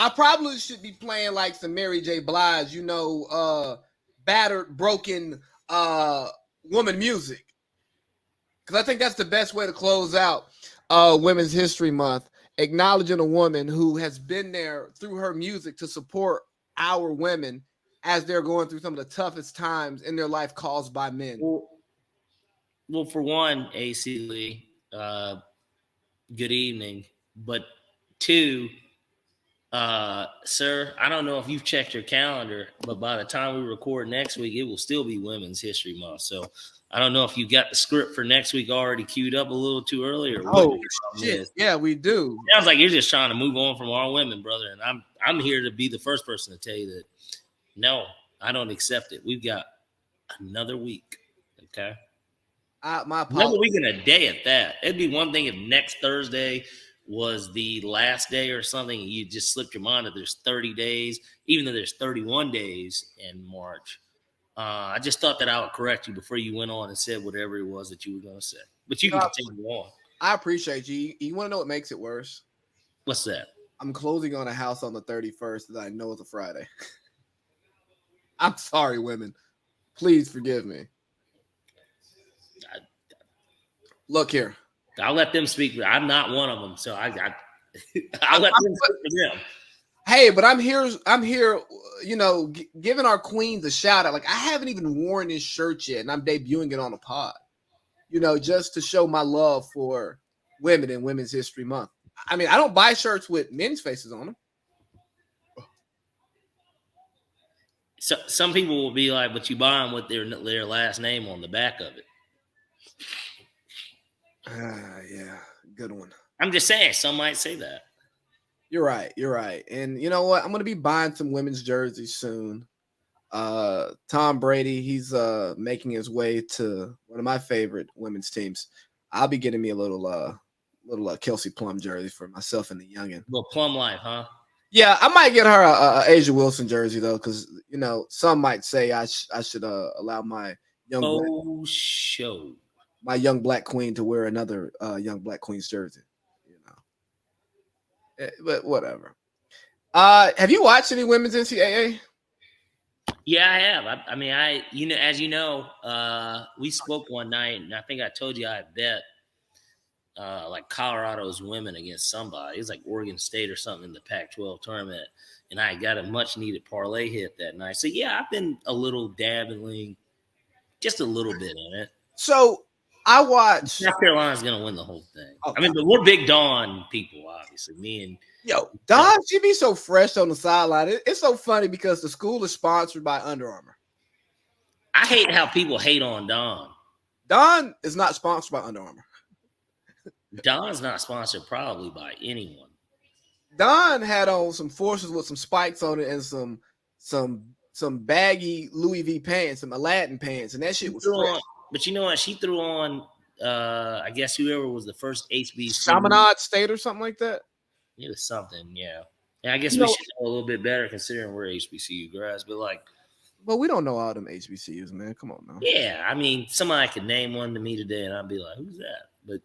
I probably should be playing like some Mary J. Blige, battered, broken woman music. Because I think that's the best way to close out Women's History Month, acknowledging a woman who has been there through her music to support our women as they're going through some of the toughest times in their life caused by men. Well, for one, AC Lee, good evening. But two, sir, I don't know if you've checked your calendar, but by the time we record next week, it will still be Women's History Month. So I don't know if you got the script for next week already queued up a little too early or what. Shit. Yeah, we do. Sounds like you're just trying to move on from our women, brother. And I'm here to be the first person to tell you that no, I don't accept it. We've got another week. Okay. My apologies. Another week and a day at that. It'd be one thing if next Thursday was the last day or something, and you just slipped your mind that there's 30 days, even though there's 31 days in March. I just thought that I would correct you before you went on and said whatever it was that you were going to say. But you can continue on. I appreciate you. You want to know what makes it worse? What's that? I'm closing on a house on the 31st that I know is a Friday. I'm sorry, women. Please forgive me. Look here. I'll let them speak. I'm not one of them, so I'll let them speak for them. Hey, but I'm here, giving our queens a shout out. Like, I haven't even worn this shirt yet, and I'm debuting it on a pod, just to show my love for women in Women's History Month. I mean, I don't buy shirts with men's faces on them. So some people will be like, but you buy them with their last name on the back of it. Yeah, good one. I'm just saying, some might say that. You're right. And you know what? I'm going to be buying some women's jerseys soon. Tom Brady, he's making his way to one of my favorite women's teams. I'll be getting me a little Kelsey Plum jersey for myself and the youngin. Little Plum life, huh? Yeah, I might get her a Asia Wilson jersey though, because some might say I should allow my my young black queen to wear another young black queen's jersey. But whatever. Have you watched any women's NCAA? Yeah, I have. As you know, we spoke one night, and I think I told you I bet like Colorado's women against somebody. It was like Oregon State or something in the Pac-12 tournament, and I got a much-needed parlay hit that night. So, yeah, I've been a little dabbling, just a little bit in it. So, I watched. South Carolina's going to win the whole thing. Okay. But we're big Dawn people, obviously. Me and Dawn, she be so fresh on the sideline. It's so funny because the school is sponsored by Under Armour. I hate how people hate on Dawn. Dawn is not sponsored by Under Armour. Dawn's not sponsored probably by anyone. Dawn had on some forces with some spikes on it and some baggy Louis V pants, some Aladdin pants, and that shit was fresh. But you know what? She threw on, I guess, whoever was the first HBCU. Chaminade State or something like that? It was something, yeah. And I guess we should know a little bit better considering we're HBCU grads. But we don't know all them HBCUs, man. Come on now. Yeah, I mean, somebody could name one to me today, and I'd be like, who's that?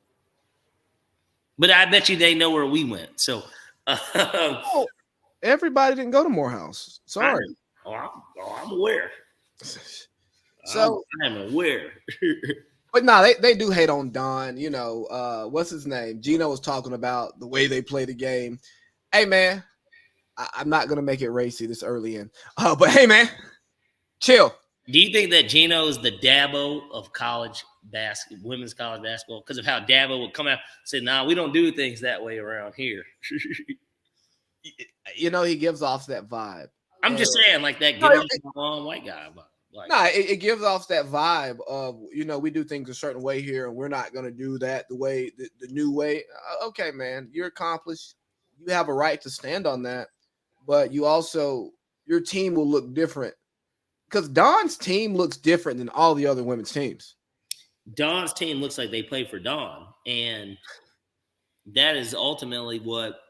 But I bet you they know where we went. So everybody didn't go to Morehouse. Sorry. I'm aware. So I'm aware. But no, they do hate on Don. What's his name? Gino was talking about the way they play the game. Hey, man, I'm not going to make it racy this early in. But hey, man, chill. Do you think that Gino is the Dabo of women's college basketball? Because of how Dabo would come out and say, nah, we don't do things that way around here. He gives off that vibe. I'm just saying, like that get on white guy vibe. It gives off that vibe of, we do things a certain way here and we're not going to do that the new way. Okay, man, you're accomplished. You have a right to stand on that, but your team will look different because Dawn's team looks different than all the other women's teams. Dawn's team looks like they play for Dawn, and that is ultimately what,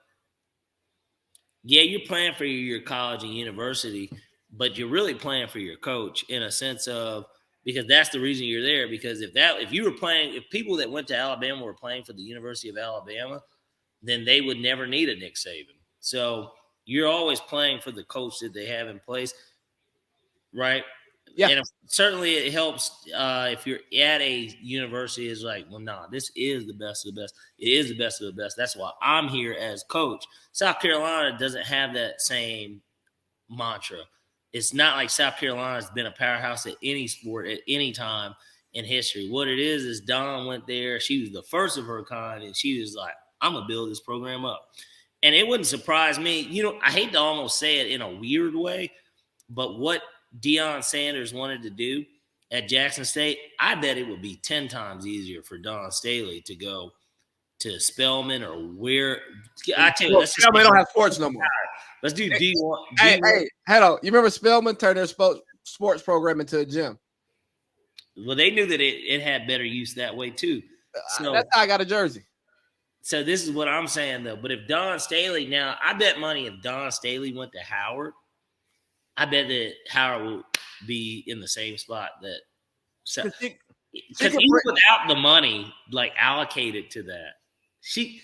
you're playing for your college and university, but you're really playing for your coach in a sense of, because that's the reason you're there. Because if people that went to Alabama were playing for the University of Alabama, then they would never need a Nick Saban. So you're always playing for the coach that they have in place, right? Yeah. And certainly it helps if you're at a university. Is like, well, nah, this is the best of the best. It is the best of the best. That's why I'm here as coach. South Carolina doesn't have that same mantra. It's not like South Carolina's been a powerhouse at any sport at any time in history. What it is Dawn went there. She was the first of her kind, and she was like, I'm going to build this program up. And it wouldn't surprise me. You know, I hate to almost say it in a weird way, but what Deion Sanders wanted to do at Jackson State, I bet it would be 10 times easier for Don Staley to go to Spelman or where. I tell you, let's just Spelman don't have sports no more. Let's do D1. Hey, hold on. You remember Spelman turned their sports program into a gym? Well, they knew that it had better use that way too. So that's how I got a jersey. So this is what I'm saying though. But if Don Staley, now I bet money if Don Staley went to Howard, I bet that Howard will be in the same spot that. So because even without the money like allocated to that, she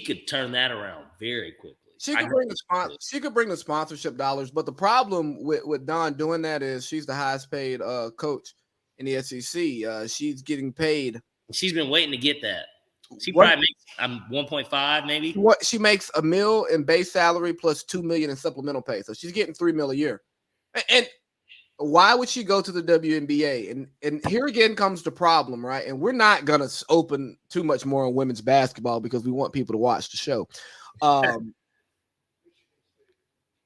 could turn that around very quickly. She could bring the sponsorship dollars, but the problem with Dawn doing that is she's the highest paid coach in the SEC. She's getting paid. She's been waiting to get that. She probably makes 1.5 maybe. What she makes $1 million in base salary plus $2 million in supplemental pay, so she's getting $3 million a year. And why would she go to the WNBA? And here again comes the problem, right? And we're not gonna open too much more on women's basketball because we want people to watch the show.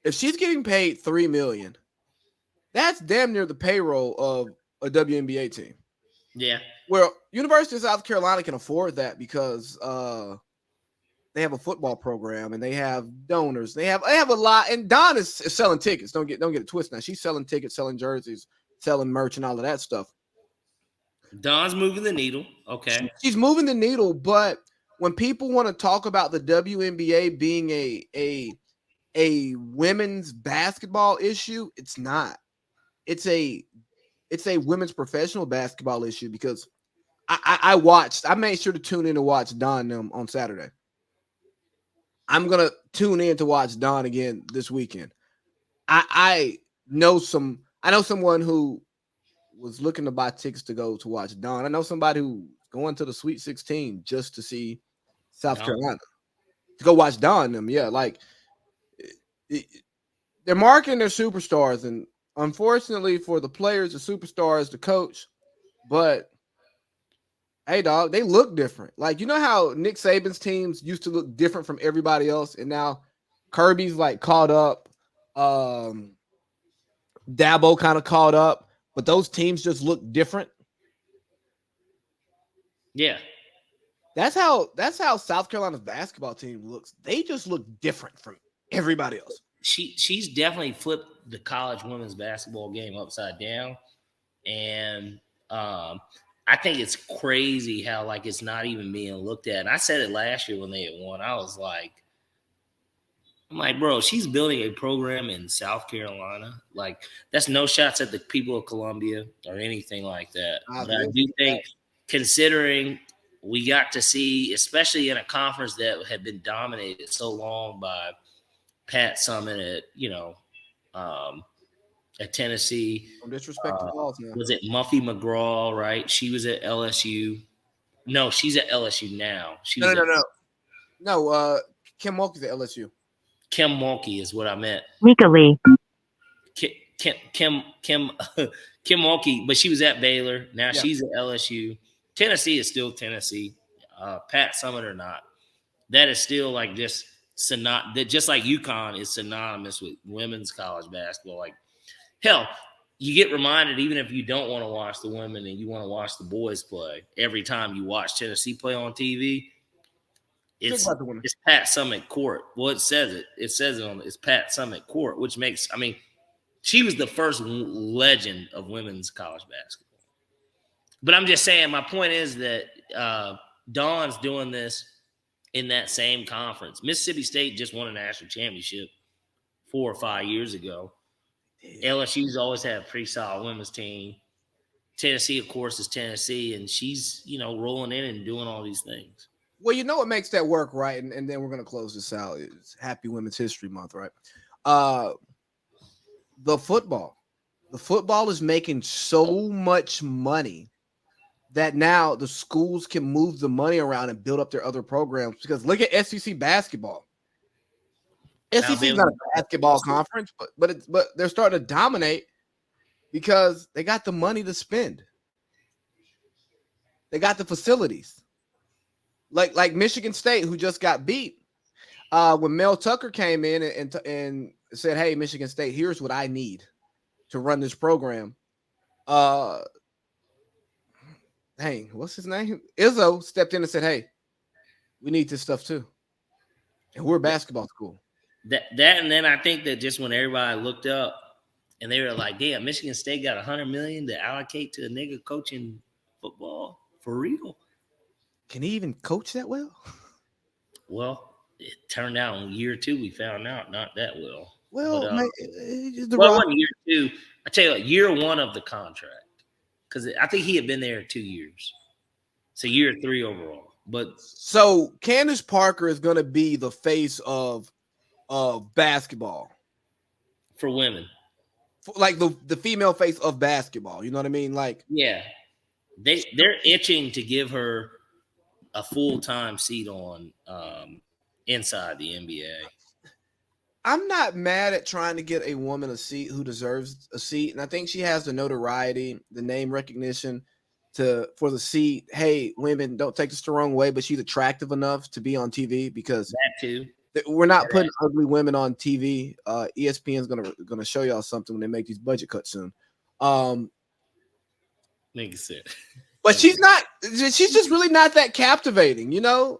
If she's getting paid $3 million, that's damn near the payroll of a WNBA team. Yeah. Well, University of South Carolina can afford that because they have a football program and they have donors. They have a lot. And Dawn is selling tickets. Don't get it twisted. Now she's selling tickets, selling jerseys, selling merch, and all of that stuff. Dawn's moving the needle. Okay. She's moving the needle, but when people want to talk about the WNBA being a women's basketball issue, it's not. It's a women's professional basketball issue because I made sure to tune in to watch Dawn them on Saturday. I'm gonna tune in to watch Dawn again this weekend. I know someone who was looking to buy tickets to go to watch Dawn. I know somebody who's going to the Sweet 16 just to see South Carolina to go watch Dawn them. Yeah, like they're marketing their superstars, and unfortunately for the players, the superstars, the coach, but hey, dog, they look different. Like, you know how Nick Saban's teams used to look different from everybody else, and now Kirby's like caught up. Dabo kind of caught up, but those teams just look different. Yeah. That's how South Carolina's basketball team looks. They just look different from everybody else. She's definitely flipped the college women's basketball game upside down. And I think it's crazy how like it's not even being looked at. And I said it last year when they had won. I'm like, bro, she's building a program in South Carolina. Like, that's no shots at the people of Columbia or anything like that. But I do think, considering we got to see, especially in a conference that had been dominated so long by Pat Summitt at Tennessee. Don't disrespect the balls, man. Was it Muffy McGraw, right? She was at LSU. No, she's at LSU now. No. Kim Mulkey's at LSU. Kim Mulkey is what I meant. Legally. Kim Mulkey, but she was at Baylor. Now she's at LSU. Tennessee is still Tennessee. Pat Summitt or not. That is still like just like UConn is synonymous with women's college basketball. Like, hell, you get reminded, even if you don't want to watch the women and you want to watch the boys play, every time you watch Tennessee play on TV, it's Pat Summitt court. Well, it says it. It says it on it's Pat Summitt court, which makes, I mean, she was the first legend of women's college basketball. But I'm just saying, my point is that Dawn's doing this in that same conference. Mississippi State just won a national championship 4 or 5 years ago. LSU's always had a pretty solid women's team. Tennessee, of course, is Tennessee, and she's, rolling in and doing all these things. Well, you know what makes that work, right? And then we're gonna close this out. It's Happy Women's History Month, right? Uh, the football. The football is making so much money that now the schools can move the money around and build up their other programs. Because look at SEC basketball. SEC is Alabama, not a basketball conference, but they're starting to dominate because they got the money to spend. They got the facilities. Like Michigan State, who just got beat. When Mel Tucker came in and said, "Hey, Michigan State, here's what I need to run this program." Uh, Hey, what's his name? Izzo stepped in and said, "Hey, we need this stuff too, and we're a basketball school." and then I think that just when everybody looked up and they were like, "Damn, Michigan State got $100 million to allocate to a nigga coaching football for real." Can he even coach that well? Well, it turned out in year 2 we found out not that well. Well, But man, it wasn't year 2. I tell you what, year 1 of the contract, because I think he had been there 2 years, so year 3 overall. But so Candace Parker is going to be the face of basketball for women, like the female face of basketball. You know what I mean? Like, yeah, they're itching to give her a full-time seat on inside the NBA. I'm not mad at trying to get a woman a seat who deserves a seat, and I think she has the notoriety, the name recognition for the seat. Hey, women, don't take this the wrong way, but she's attractive enough to be on TV because that too. We're not putting ugly women on TV. ESPN's gonna show y'all something when they make these budget cuts soon. Makes sense. But she's not. She's just really not that captivating, or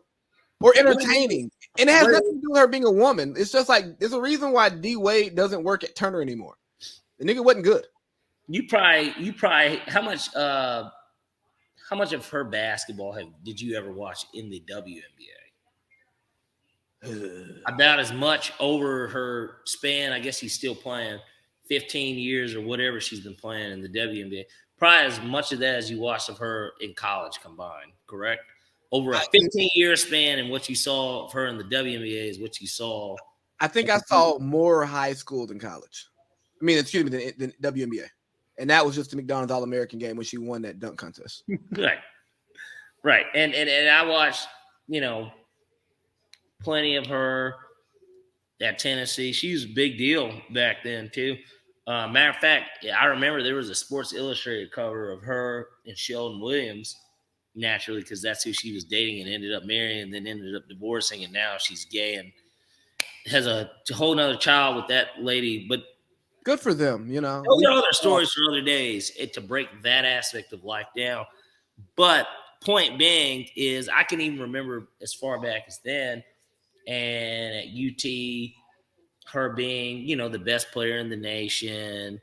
entertaining. And it has nothing to do with her being a woman. It's just like there's a reason why D Wade doesn't work at Turner anymore. The nigga wasn't good. You probably how much of her basketball did you ever watch in the WNBA? About as much over her span. I guess he's still playing 15 years or whatever she's been playing in the WNBA. Probably as much of that as you watched of her in college combined, correct? Over a 15-year span, and what you saw of her in the WNBA is what you saw. I think I saw more high school than college. I mean, excuse me, than WNBA. And that was just the McDonald's All-American game when she won that dunk contest. Right. And I watched, plenty of her at Tennessee. She was a big deal back then too. Matter of fact, I remember there was a Sports Illustrated cover of her and Sheldon Williams, naturally, because that's who she was dating and ended up marrying and then ended up divorcing, and now she's gay and has a whole nother child with that lady. But good for them, Those are other stories for other days to break that aspect of life down. But point being is I can even remember as far back as then, and at UT, her being, the best player in the nation.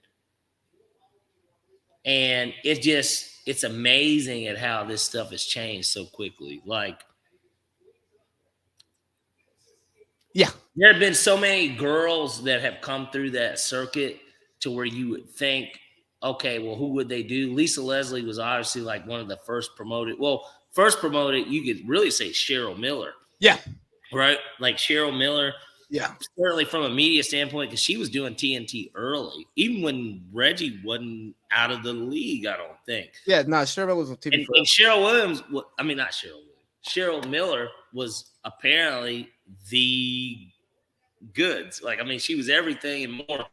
And it's amazing at how this stuff has changed so quickly. Like, yeah, there have been so many girls that have come through that circuit to where you would think, okay, well, who would they do? Lisa Leslie was obviously like one of the first promoted. Well, first promoted, you could really say Cheryl Miller. Yeah. Right? Like Cheryl Miller. Yeah. Certainly from a media standpoint, because she was doing TNT early, even when Reggie wasn't out of the league, I don't think. Yeah, no, Cheryl was on TV. And Cheryl Williams, not Cheryl Williams. Cheryl Miller was apparently the goods. Like, she was everything and more. I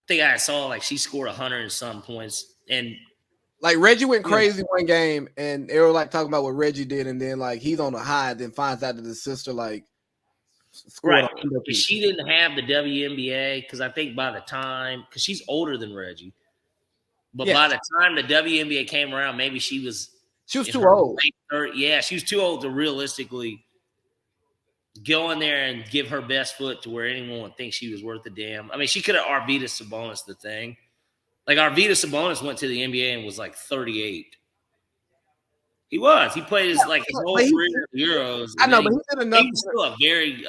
think I saw like she scored 100 and some points, and like Reggie went crazy one game, and they were like talking about what Reggie did, and then like he's on the high, then finds out that his sister like scored. Right, she didn't have the WNBA because I think by the time, because she's older than Reggie, but by the time the WNBA came around, maybe she was too old. Yeah, she was too old to realistically go in there and give her best foot to where anyone would think she was worth a damn. She could have Arvydas Sabonis the thing. Like, Arvydas Sabonis went to the NBA and was like 38. He was. He played his whole career at the Euros. I know, but he did enough. He was still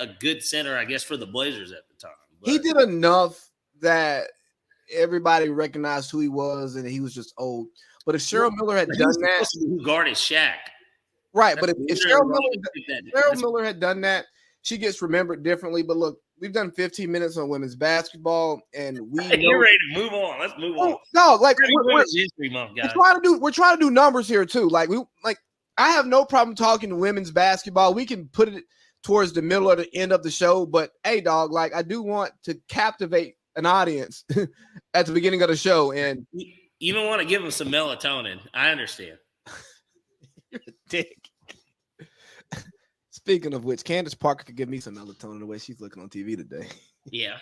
a good center, I guess, for the Blazers at the time. But he did enough that everybody recognized who he was, and he was just old. But if Cheryl Miller had done that, who guarded Shaq? Right, That's but if literally why you picked that. Cheryl Miller had done that, she gets remembered differently. But look, we've done 15 minutes on women's basketball, and we You're know. ready to move on. Let's move on. No, like Women's History Month, guys. we're trying to do numbers here too. I have no problem talking to women's basketball. We can put it towards the middle or the end of the show, but hey, dog, like I do want to captivate an audience at the beginning of the show, and you don't want to give them some melatonin. I understand. You're a dick. Speaking of which, Candace Parker could give me some melatonin the way she's looking on TV today. Yeah.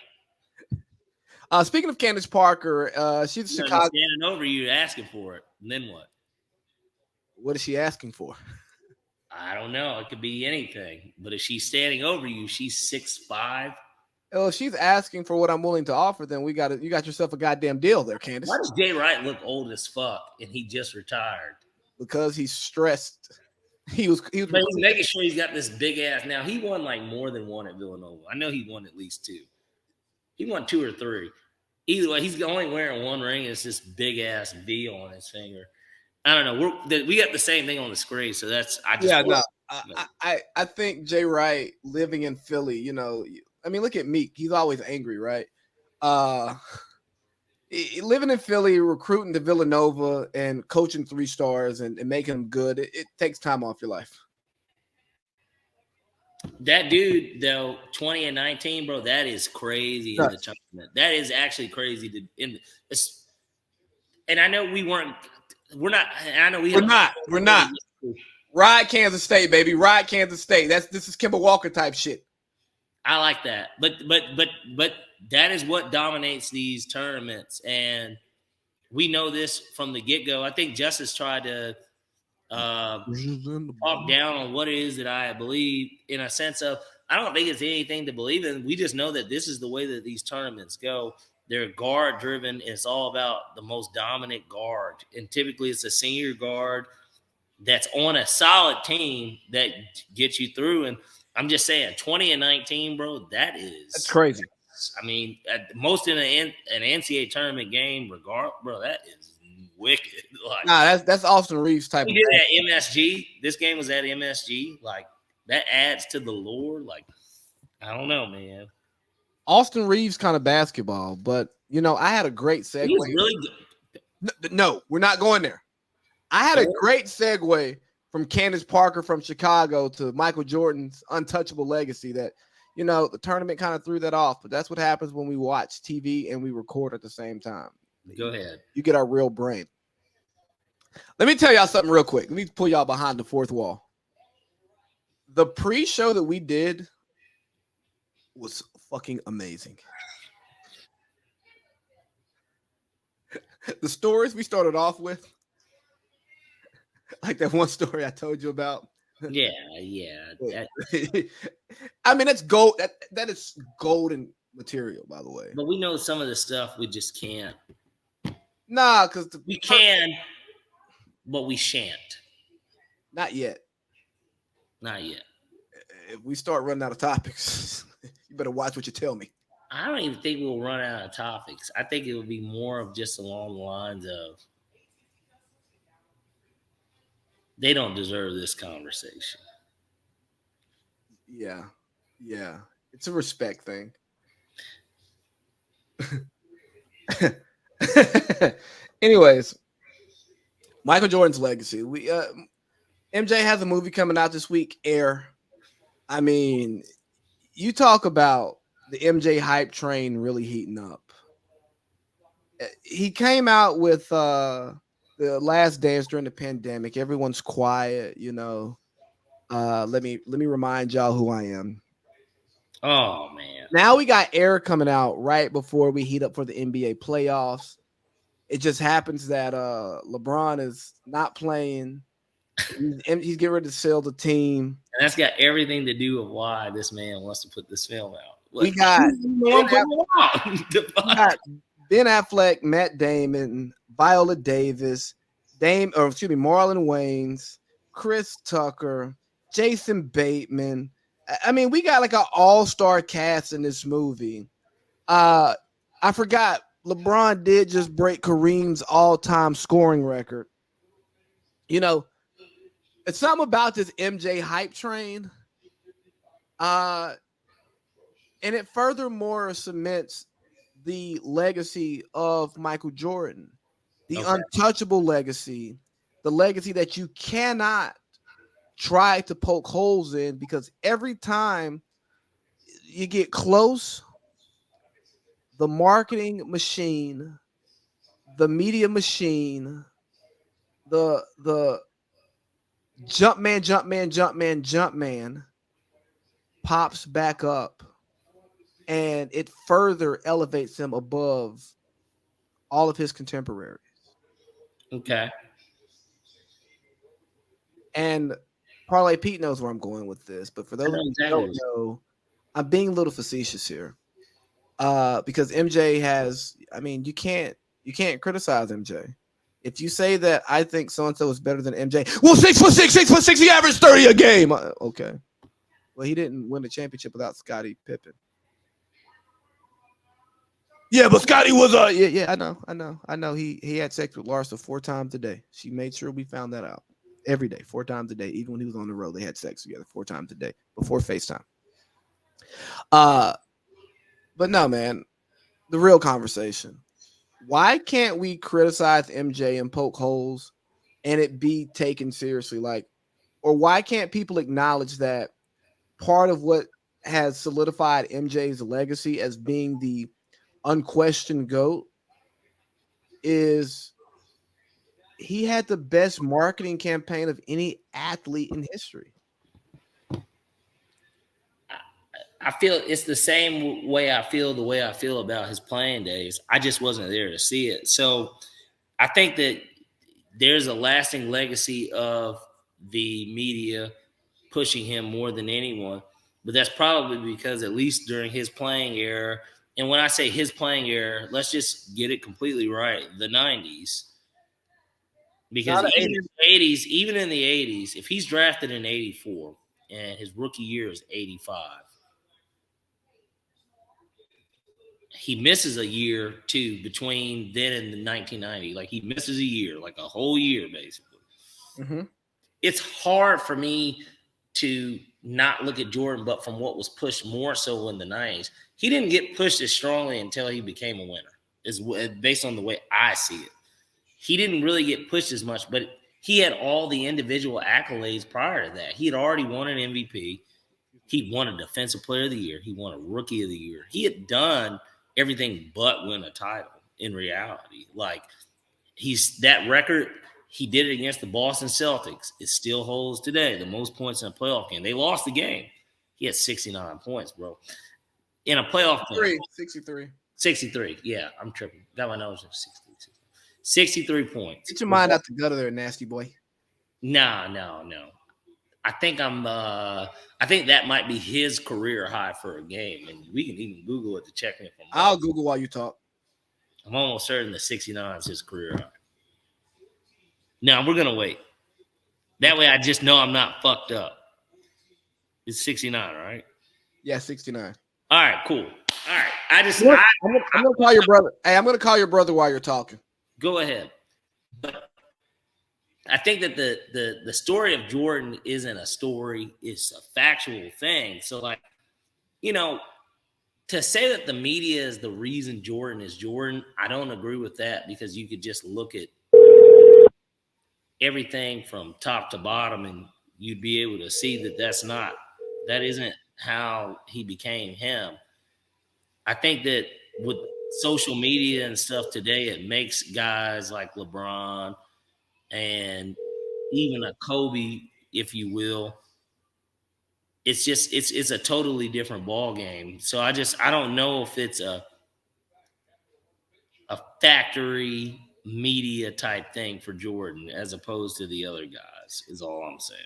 Speaking of Candace Parker, she's Chicago. Standing over you, asking for it. And then what? What is she asking for? I don't know. It could be anything. But if she's standing over you, she's 6'5". Well, if she's asking for what I'm willing to offer, then you got yourself a goddamn deal there, Candace. Why does Jay Wright look old as fuck and he just retired? Because he's stressed. He was but he's making sure he's got this big ass. Now he won like more than one at Villanova. I know he won at least 2. He won 2 or 3. Either way, he's only wearing one ring. It's this big ass V on his finger. I don't know. We got the same thing on the screen, so that's I think Jay Wright living in Philly. You know, I mean, look at Meek. He's always angry, right? Living in Philly, recruiting to Villanova, and coaching 3 stars and making them good. It takes time off your life. That dude, though, 20 and 19, bro, that is crazy in the tournament. That is actually crazy. And I know we're not. Ride Kansas State, baby. Ride Kansas State. This is Kemba Walker type shit. I like that. But that is what dominates these tournaments. And we know this from the get-go. I think Justice tried to talk down on what it is that I believe, in a sense of, I don't think it's anything to believe in. We just know that this is the way that these tournaments go. They're guard driven. It's all about the most dominant guard. And typically it's a senior guard that's on a solid team that gets you through. And I'm just saying 20 and 19, bro, that's crazy. I mean, at most in an NCAA tournament game, bro, that is wicked. Like, that's Austin Reeves type. He did at MSG. This game was at MSG. Like, that adds to the lore. Like, I don't know, man. Austin Reeves kind of basketball, but you know, I had a great segue. He was really good. No, we're not going there. I had a great segue from Candace Parker from Chicago to Michael Jordan's untouchable legacy that, you know, the tournament kind of threw that off, but that's what happens when we watch TV and we record at the same time. Go ahead. You get our real brain. Let me tell y'all something real quick. Let me pull y'all behind the fourth wall. The pre-show that we did was fucking amazing. The stories we started off with, like that one story I told you about. Yeah. I mean, that's gold. That is golden material, by the way. But we know some of the stuff we just can't. Nah, because we can, but we shan't. Not yet. Not yet. If we start running out of topics, you better watch what you tell me. I don't even think we'll run out of topics. I think it will be more of just along the lines of they don't deserve this conversation. Yeah. It's a respect thing. Anyways, Michael Jordan's legacy. MJ has a movie coming out this week, Air. I mean, you talk about the MJ hype train really heating up. He came out with the Last Dance during the pandemic. Everyone's quiet, you know. Let me remind y'all who I am. Oh man. Now we got Air coming out right before we heat up for the NBA playoffs. It just happens that LeBron is not playing. He's getting ready to sell the team. And that's got everything to do with why this man wants to put this film out. We got Ben Affleck, Matt Damon, Viola Davis, Marlon Wayans, Chris Tucker, Jason Bateman. I mean, we got like an all-star cast in this movie. I forgot LeBron did just break Kareem's all-time scoring record. You know, It's something about this MJ hype train. And it furthermore cements the legacy of Michael Jordan, the Okay. untouchable legacy, the legacy that you cannot try to poke holes in, because every time you get close, the marketing machine, the media machine, the jump man pops back up, and it further elevates him above all of his contemporaries. Okay. And Parlay Pete knows where I'm going with this, but for I those know who exactly. don't know, I'm being a little facetious here. Because MJ has, I mean, you can't criticize MJ. If you say that I think so and so is better than MJ, well, 6'6", 6'6", he averaged 30 a game. Okay. Well, he didn't win the championship without Scottie Pippen. Yeah, but Scottie was yeah, I know. He had sex with Larsa 4 times a day. She made sure we found that out every day, 4 times a day. Even when he was on the road, they had sex together 4 times a day before FaceTime. But no, man, the real conversation. Why can't we criticize MJ and poke holes and it be taken seriously? Like, or why can't people acknowledge that part of what has solidified MJ's legacy as being the unquestioned GOAT is he had the best marketing campaign of any athlete in history. I feel it's the same way I feel about his playing days. I just wasn't there to see it. So I think that there's a lasting legacy of the media pushing him more than anyone. But that's probably because at least during his playing era, and when I say his playing era, let's just get it completely right, the 90s. Because Not an even in the 80s, if he's drafted in 84 and his rookie year is 85, he misses a year too between then and the 1990. Like he misses a year, like a whole year basically. Mm-hmm. It's hard for me to not look at Jordan, but from what was pushed more so in the 90s. He didn't get pushed as strongly until he became a winner, is based on the way I see it. He didn't really get pushed as much, but he had all the individual accolades prior to that. He had already won an MVP. He won a Defensive Player of the Year. He won a Rookie of the Year. He had done everything but win a title in reality. Like, he's that record, he did it against the Boston Celtics. It still holds today, the most points in a playoff game. They lost the game. He had 69 points, bro. In a playoff game. 63. 63. Yeah, I'm tripping. Got my nose at 63 points. Get your mind out the gutter there, nasty boy. No. I think that might be his career high for a game, and we can even Google it to check me if I'm wrong. I'll Google while you talk. I'm almost certain that 69 is his career high. No, we're gonna wait. That way, I just know I'm not fucked up. It's 69, right? Yeah, 69. All right, cool. All right, I'm gonna call your brother. Hey, I'm gonna call your brother while you're talking. Go ahead. But I think that the story of Jordan isn't a story; it's a factual thing. So, like, to say that the media is the reason Jordan is Jordan, I don't agree with that, because you could just look at everything from top to bottom and you'd be able to see that isn't how he became him. I think that with social media and stuff today, it makes guys like LeBron and even a Kobe, if you will, it's a totally different ball game. So I don't know if it's a factory media type thing for Jordan as opposed to the other guys, is all I'm saying.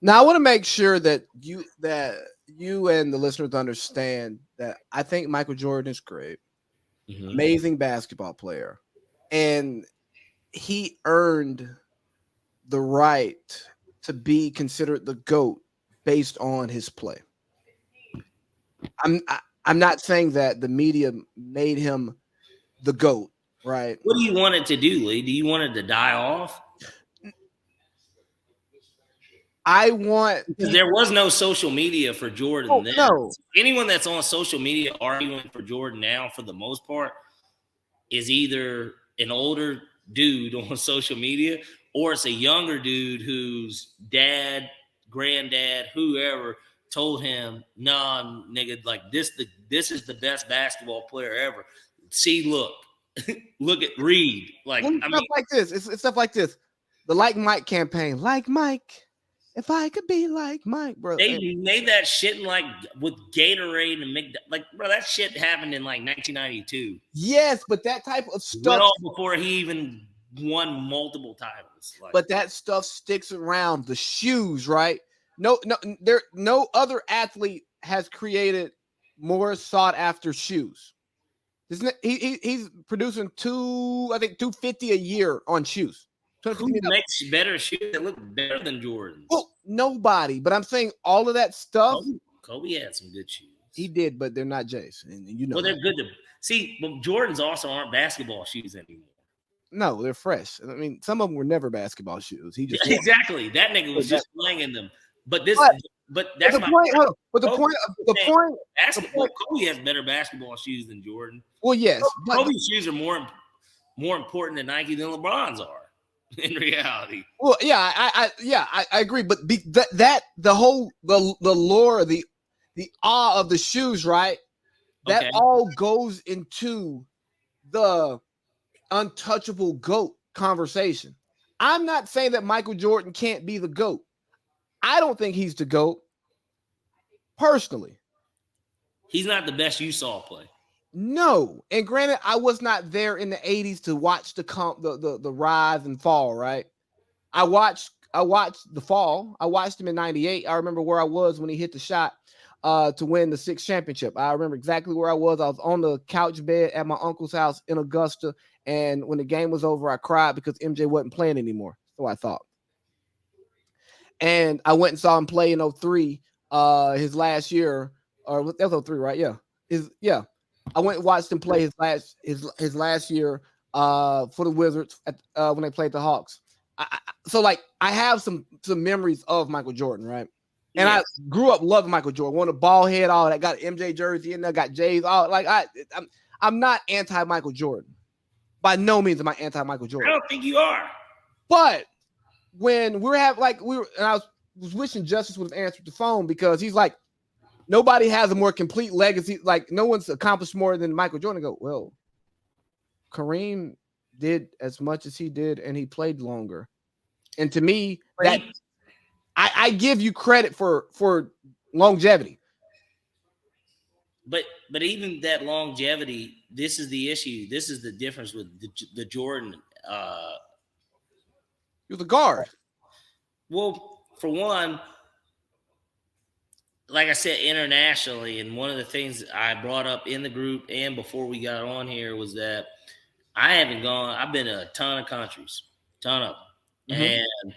Now I want to make sure that you and the listeners understand that I think Michael Jordan is great, amazing basketball player, and he earned the right to be considered the GOAT based on his play. I'm not saying that the media made him the GOAT, right? What do you want it to do, Lee? Do you want it to die off? I want because there was no social media for Jordan then. no. Anyone that's on social media arguing for Jordan now, for the most part, is either an older dude on social media or it's a younger dude whose dad, granddad, whoever told him, "Nah, nigga, like this is the best basketball player ever." See, look, look at Reed. Like, Well, I stuff mean, like this. It's stuff like this. The Like Mike campaign. Like Mike. If I could be like Mike, bro. they made that shit in like with Gatorade and like, bro, that shit happened in like 1992. Yes, but that type of stuff. Well before he even won multiple titles. Like, But that stuff sticks around. The shoes, right? No, other athlete has created more sought after shoes. Isn't it? He's producing 250 a year on shoes. who makes better shoes that look better than Jordan's? Well, nobody. But I'm saying all of that stuff. Kobe had some good shoes. He did, but they're not Jay's, and you know. Well, they're good to see. But Jordans also aren't basketball shoes anymore. No, they're fresh. I mean, some of them were never basketball shoes. He just exactly. That nigga was just playing in them. But that's the point. But the point. Basketball. Kobe has better basketball shoes than Jordan. Well, yes, Kobe's shoes are more important than Nike than LeBron's are. In reality, well, yeah, I agree, but the lore, the awe of the shoes, right? That all goes into the untouchable GOAT conversation. I'm not saying that Michael Jordan can't be the GOAT. I don't think he's the GOAT. Personally, he's not the best you saw play. No, and granted, I was not there in the 80s to watch the rise and fall, right? I watched the fall. I watched him in 98. I remember where I was when he hit the shot to win the 6th championship. I remember exactly where I was. I was on the couch bed at my uncle's house in Augusta, and when the game was over, I cried because MJ wasn't playing anymore. So I thought. And I went and saw him play in 03, his last year, or that was 03, right? Yeah. I went and watched him play his last year for the Wizards when they played the Hawks. So I have some memories of Michael Jordan, right? And I grew up loving Michael Jordan. Won a ball head, all that. Got an MJ jersey in there. Got J's. All I'm not anti Michael Jordan. By no means am I anti Michael Jordan. I don't think you are. But when and I was wishing Justice would have answered the phone because he's like, nobody has a more complete legacy. Like, no one's accomplished more than Michael Jordan. I go, well, Kareem did as much as he did, and he played longer. And to me, that I give you credit for longevity. But even that longevity, this is the issue. This is the difference with the Jordan. You're the guard. Well, for one, like I said, internationally, and one of the things I brought up in the group and before we got on here was that I've been to a ton of countries, ton of them. Mm-hmm.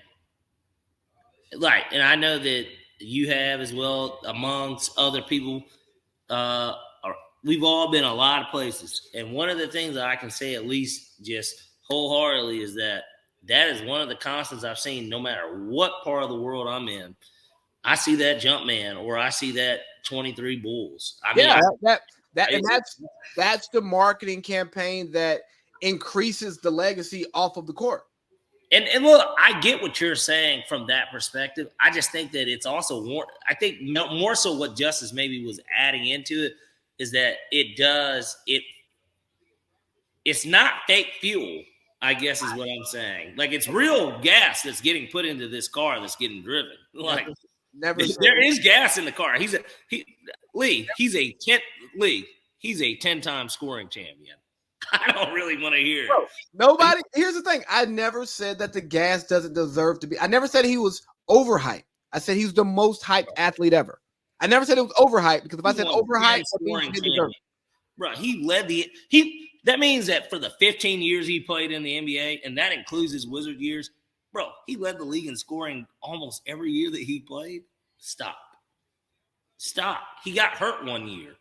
And I know that you have as well, amongst other people. We've all been a lot of places. And one of the things that I can say, at least just wholeheartedly, is that is one of the constants I've seen, no matter what part of the world I'm in. I see that jump man, or I see that 23 Bulls. That's the marketing campaign that increases the legacy off of the court. And look, I get what you're saying from that perspective. I just think that it's also more. I think more so what Justice maybe was adding into it is that it's not fake fuel, I guess is what I'm saying. Like, it's real gas that's getting put into this car that's getting driven. Like, there is gas in the car. He's a 10-time scoring champion. I don't really want to hear it. Nobody. Here's the thing. I never said that the gas doesn't deserve to be. I never said he was overhyped. I said he's the most hyped athlete ever. I never said it was overhyped, because if I said overhyped, he deserve it. Bro, he led that means that for the 15 years he played in the NBA, and that includes his Wizard years, bro, he led the league in scoring almost every year that he played. Stop. He got hurt one year.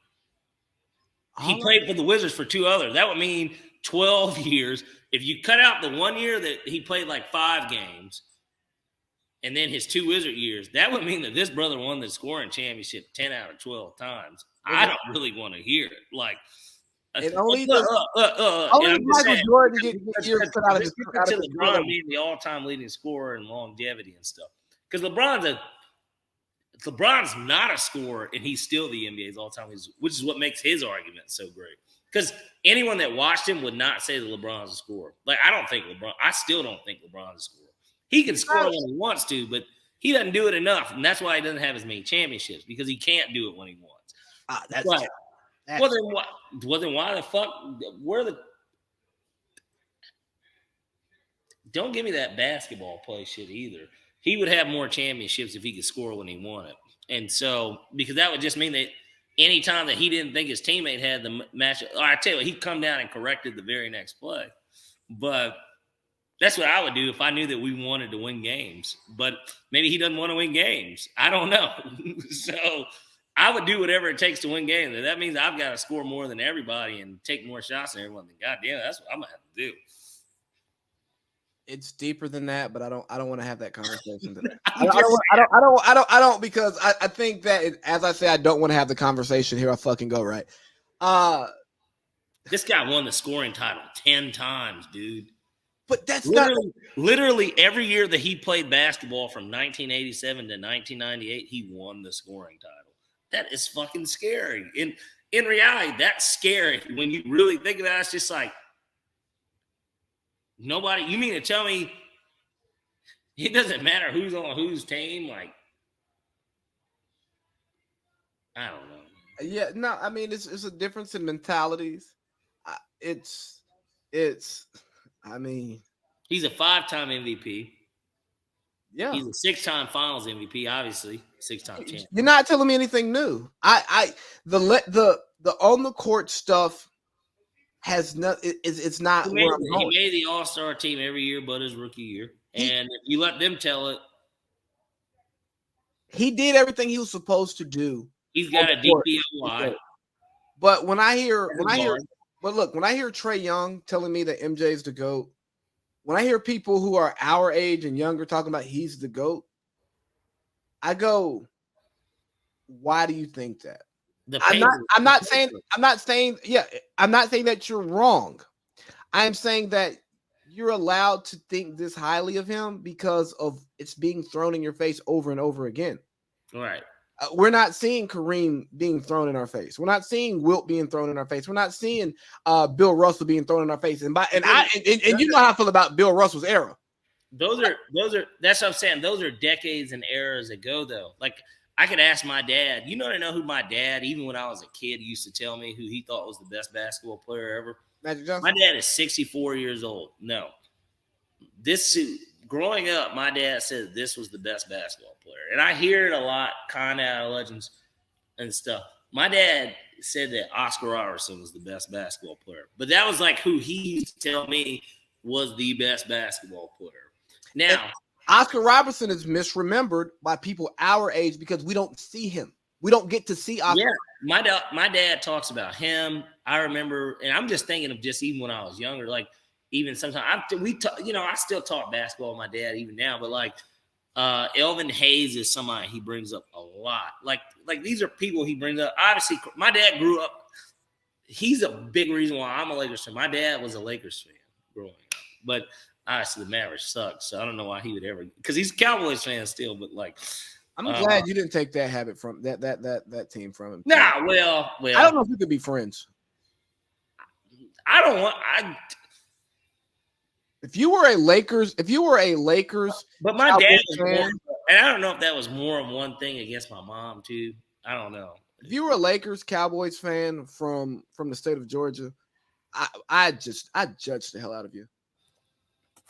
He played for the Wizards for 2 others. That would mean 12 years. If you cut out the 1 year that he played like 5 games, and then his 2 Wizard years, that would mean that this brother won the scoring championship 10 out of 12 times. I don't really want to hear it. Like, it and only does. Only I'm just Michael saying, Jordan get years because put out of his to LeBron being the all-time leading scorer and longevity and stuff. Because LeBron's not a scorer, and he's still the NBA's all-time leader, which is what makes his argument so great. Because anyone that watched him would not say that LeBron's a scorer. Like, I still don't think LeBron's a scorer. He can score when he wants to, but he doesn't do it enough, and that's why he doesn't have as many championships, because he can't do it when he wants. Well, then why the fuck? Don't give me that basketball play shit either. He would have more championships if he could score when he wanted. And so, because that would just mean that any time that he didn't think his teammate had the match, or I tell you what, he'd come down and corrected the very next play. But that's what I would do if I knew that we wanted to win games. But maybe he doesn't want to win games. I don't know. So I would do whatever it takes to win games. If that means I've got to score more than everybody and take more shots than everyone, then goddamn, that's what I'm gonna have to do. It's deeper than that, but I don't want to have that conversation today. I don't because I think that as I say, I don't want to have the conversation here. I fucking go right. This guy won the scoring title 10 times, dude. But that's literally every year that he played basketball from 1987 to 1998, he won the scoring title. That is fucking scary. In reality, that's scary. When you really think about it, it's just like, nobody, you mean to tell me it doesn't matter who's on whose team? Like, I don't know. Yeah, no, I mean, it's a difference in mentalities. I mean, he's a 5-time MVP. Yeah, he's a 6-time Finals MVP. Obviously, 6-time champion. You're not telling me anything new. The on the court stuff has not. It's not. He made the All-Star team every year, but his rookie year. And if you let them tell it, he did everything he was supposed to do. He's got a DPOY. But when I hear Trae Young telling me that MJ is the GOAT, when I hear people who are our age and younger talking about he's the GOAT, I go, why do you think that? I'm not saying that you're wrong. I'm saying that you're allowed to think this highly of him because of it's being thrown in your face over and over again. Right. We're not seeing Kareem being thrown in our face. We're not seeing Wilt being thrown in our face. We're not seeing Bill Russell being thrown in our face. And you know how I feel about Bill Russell's era. Those are that's what I'm saying. Those are decades and eras ago, though. Like, I could ask my dad. You know who my dad, even when I was a kid, used to tell me who he thought was the best basketball player ever? Magic Johnson. My dad is 64 years old. No. Growing up, my dad said this was the best basketball player. And I hear it a lot, kind of out of legends and stuff. My dad said that Oscar Robertson was the best basketball player. But that was like who he used to tell me was the best basketball player. Now, and Oscar Robertson is misremembered by people our age because we don't see him. We don't get to see Oscar. Yeah, my dad talks about him. I remember, and I'm just thinking of just even when I was younger, like, even sometimes I still talk basketball with my dad even now, but like Elvin Hayes is somebody he brings up a lot. Like these are people he brings up. Obviously, my dad grew up. He's a big reason why I'm a Lakers fan. My dad was a Lakers fan growing up, but obviously the Mavericks suck, so I don't know why he would ever, because he's a Cowboys fan still. But like, I'm glad you didn't take that habit from that team from him. Nah, well, I don't know if we could be friends. If you were a Lakers, but my dad was fan, and I don't know if that was more of one thing against my mom too. I don't know. If you were a Lakers Cowboys fan from the state of Georgia, I judge the hell out of you.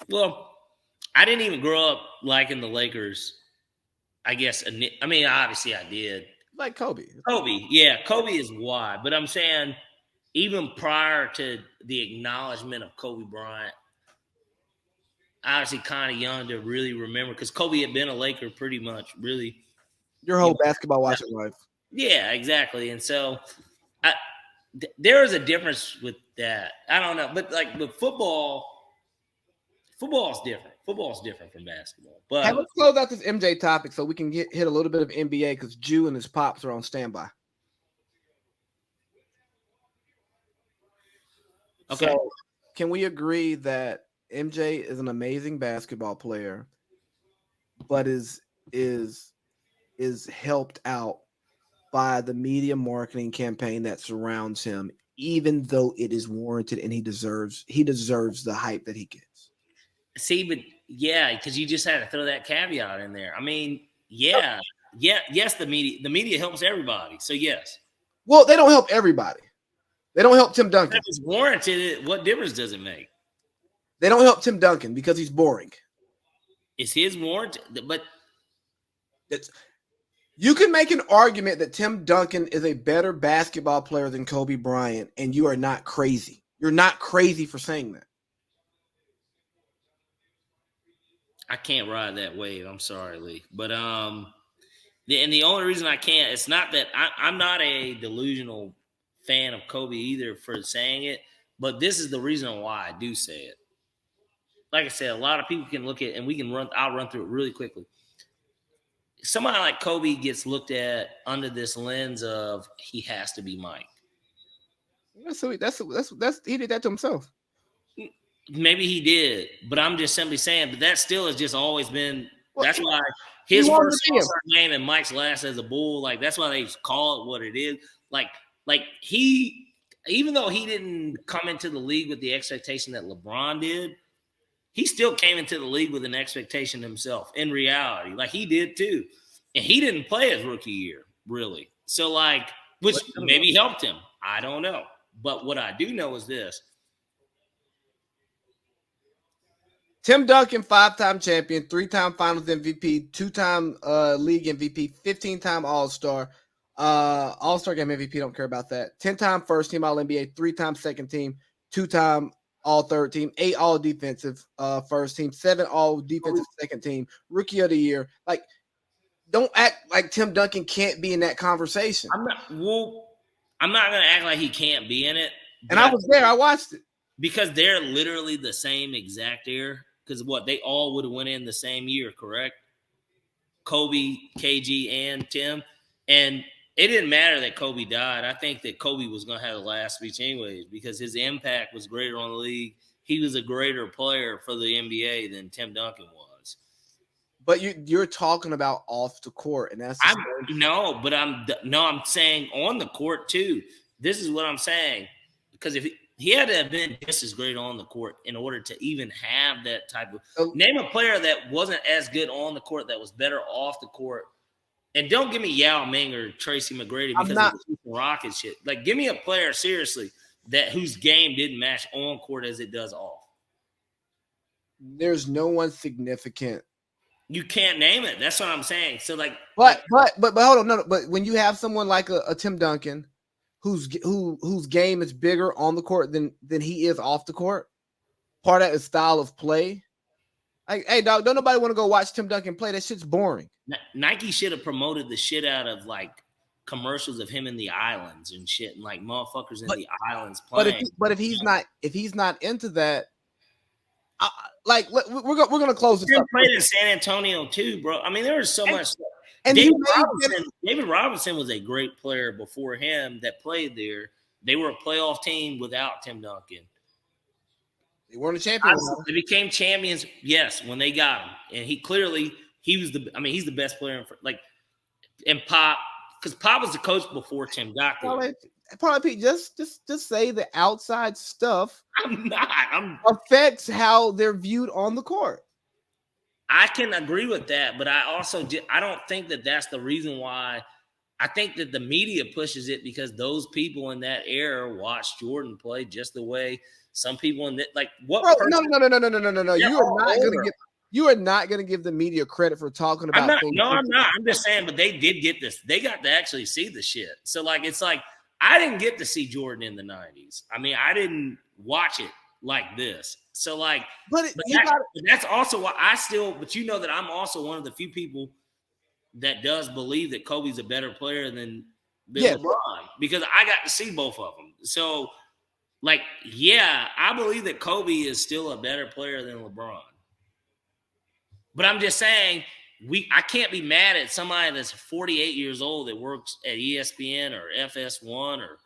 Well, I didn't even grow up liking the Lakers. I guess. I mean, obviously, I did. Like Kobe. Yeah, Kobe is why. But I'm saying, even prior to the acknowledgement of Kobe Bryant, obviously kind of young to really remember, because Kobe had been a Laker pretty much, really. Your whole basketball watching life. Yeah, exactly. And so there is a difference with that. I don't know. But like with football is different. Football's different from basketball. Hey, But let's close out this MJ topic so we can hit a little bit of NBA because Jew and his pops are on standby. okay. So, can we agree that MJ is an amazing basketball player, but is helped out by the media marketing campaign that surrounds him, even though it is warranted and he deserves the hype that he gets. See, but yeah, because you just had to throw that caveat in there. I mean, yeah, yes, the media helps everybody. So yes. Well, they don't help everybody. They don't help Tim Duncan. If it's warranted, what difference does it make? They don't help Tim Duncan because he's boring. It's his warranted, but you can make an argument that Tim Duncan is a better basketball player than Kobe Bryant, and you are not crazy. You're not crazy for saying that. I can't ride that wave. I'm sorry, Lee. But the only reason I can't, it's not that I'm not a delusional fan of Kobe either for saying it, but this is the reason why I do say it. Like I said, a lot of people can look at, and I'll run through it really quickly. Somebody like Kobe gets looked at under this lens of he has to be Mike. So that's he did that to himself. Maybe he did, but I'm just simply saying. But that still has just always been. That's why his first All-Star game and Mike's last as a Bull. Like that's why they call it what it is. Like he, even though he didn't come into the league with the expectation that LeBron did, he still came into the league with an expectation himself. In reality, like he did too, and he didn't play his rookie year really. So like, which maybe helped him. I don't know, but what I do know is this. Tim Duncan, 5-time champion, 3-time Finals MVP, 2-time league MVP, 15-time All-Star, All-Star game MVP. Don't care about that. 10-time first team All-NBA, 3-time second team, 2-time All-Third team, 8 All-Defensive first team, 7 All-Defensive second team, Rookie of the Year. Like, don't act like Tim Duncan can't be in that conversation. I'm not going to act like he can't be in it. And I was there. I watched it. Because they're literally the same exact year. Because they all would have went in the same year, correct? Kobe, KG, and Tim. And it didn't matter that Kobe died. I think that Kobe was going to have the last speech anyways because his impact was greater on the league. He was a greater player for the NBA than Tim Duncan was. But you're talking about off the court, and that's I'm saying on the court too. This is what I'm saying because if he had to have been just as great on the court in order to even have that type of name a player that wasn't as good on the court that was better off the court. And don't give me Yao Ming or Tracy McGrady because of the Rocket shit. Like, give me a player seriously whose game didn't match on court as it does off. There's no one significant. You can't name it. That's what I'm saying. So like, but hold on, no. But when you have someone like a Tim Duncan. Whose game is bigger on the court than he is off the court. Part of that is style of play. Like, hey, dog, don't nobody want to go watch Tim Duncan play. That shit's boring. Nike should have promoted the shit out of like commercials of him in the islands and shit, and like motherfuckers in the islands playing. But if he's not into that, we're gonna close this. He played in San Antonio too, bro. I mean, there was so much stuff. And David Robinson was a great player before him that played there. They were a playoff team without Tim Duncan. They weren't a champion. They became champions, yes, when they got him. And he's the best player. And Pop, because Pop was the coach before Tim got there. Probably just say the outside stuff. I'm not. Affects how they're viewed on the court. I can agree with that, but I don't think that that's the reason why. I think that the media pushes it because those people in that era watched Jordan play just the way some people in that what. Bro, no. You are not gonna give the media credit for talking about. I'm not. I'm just saying, but they did get this. They got to actually see the shit. So it's like I didn't get to see Jordan in the 90s. I mean, I didn't watch it like this. So that's also why but you know that I'm also one of the few people that does believe that Kobe's a better player than LeBron because I got to see both of them. So I believe that Kobe is still a better player than LeBron. But I'm just saying, I can't be mad at somebody that's 48 years old that works at ESPN or FS1 or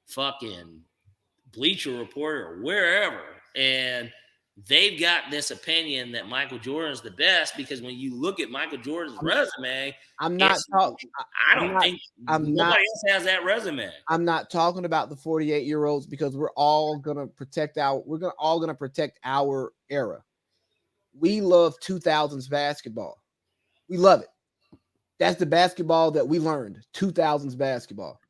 fucking Bleacher Report or wherever, and they've got this opinion that Michael Jordan's the best because when you look at Michael Jordan's resume, I'm not talking. I don't think nobody else has that resume. I'm not talking about the 48-year-olds because we're all gonna protect our era. We love 2000s basketball. We love it. That's the basketball that we learned. 2000s basketball.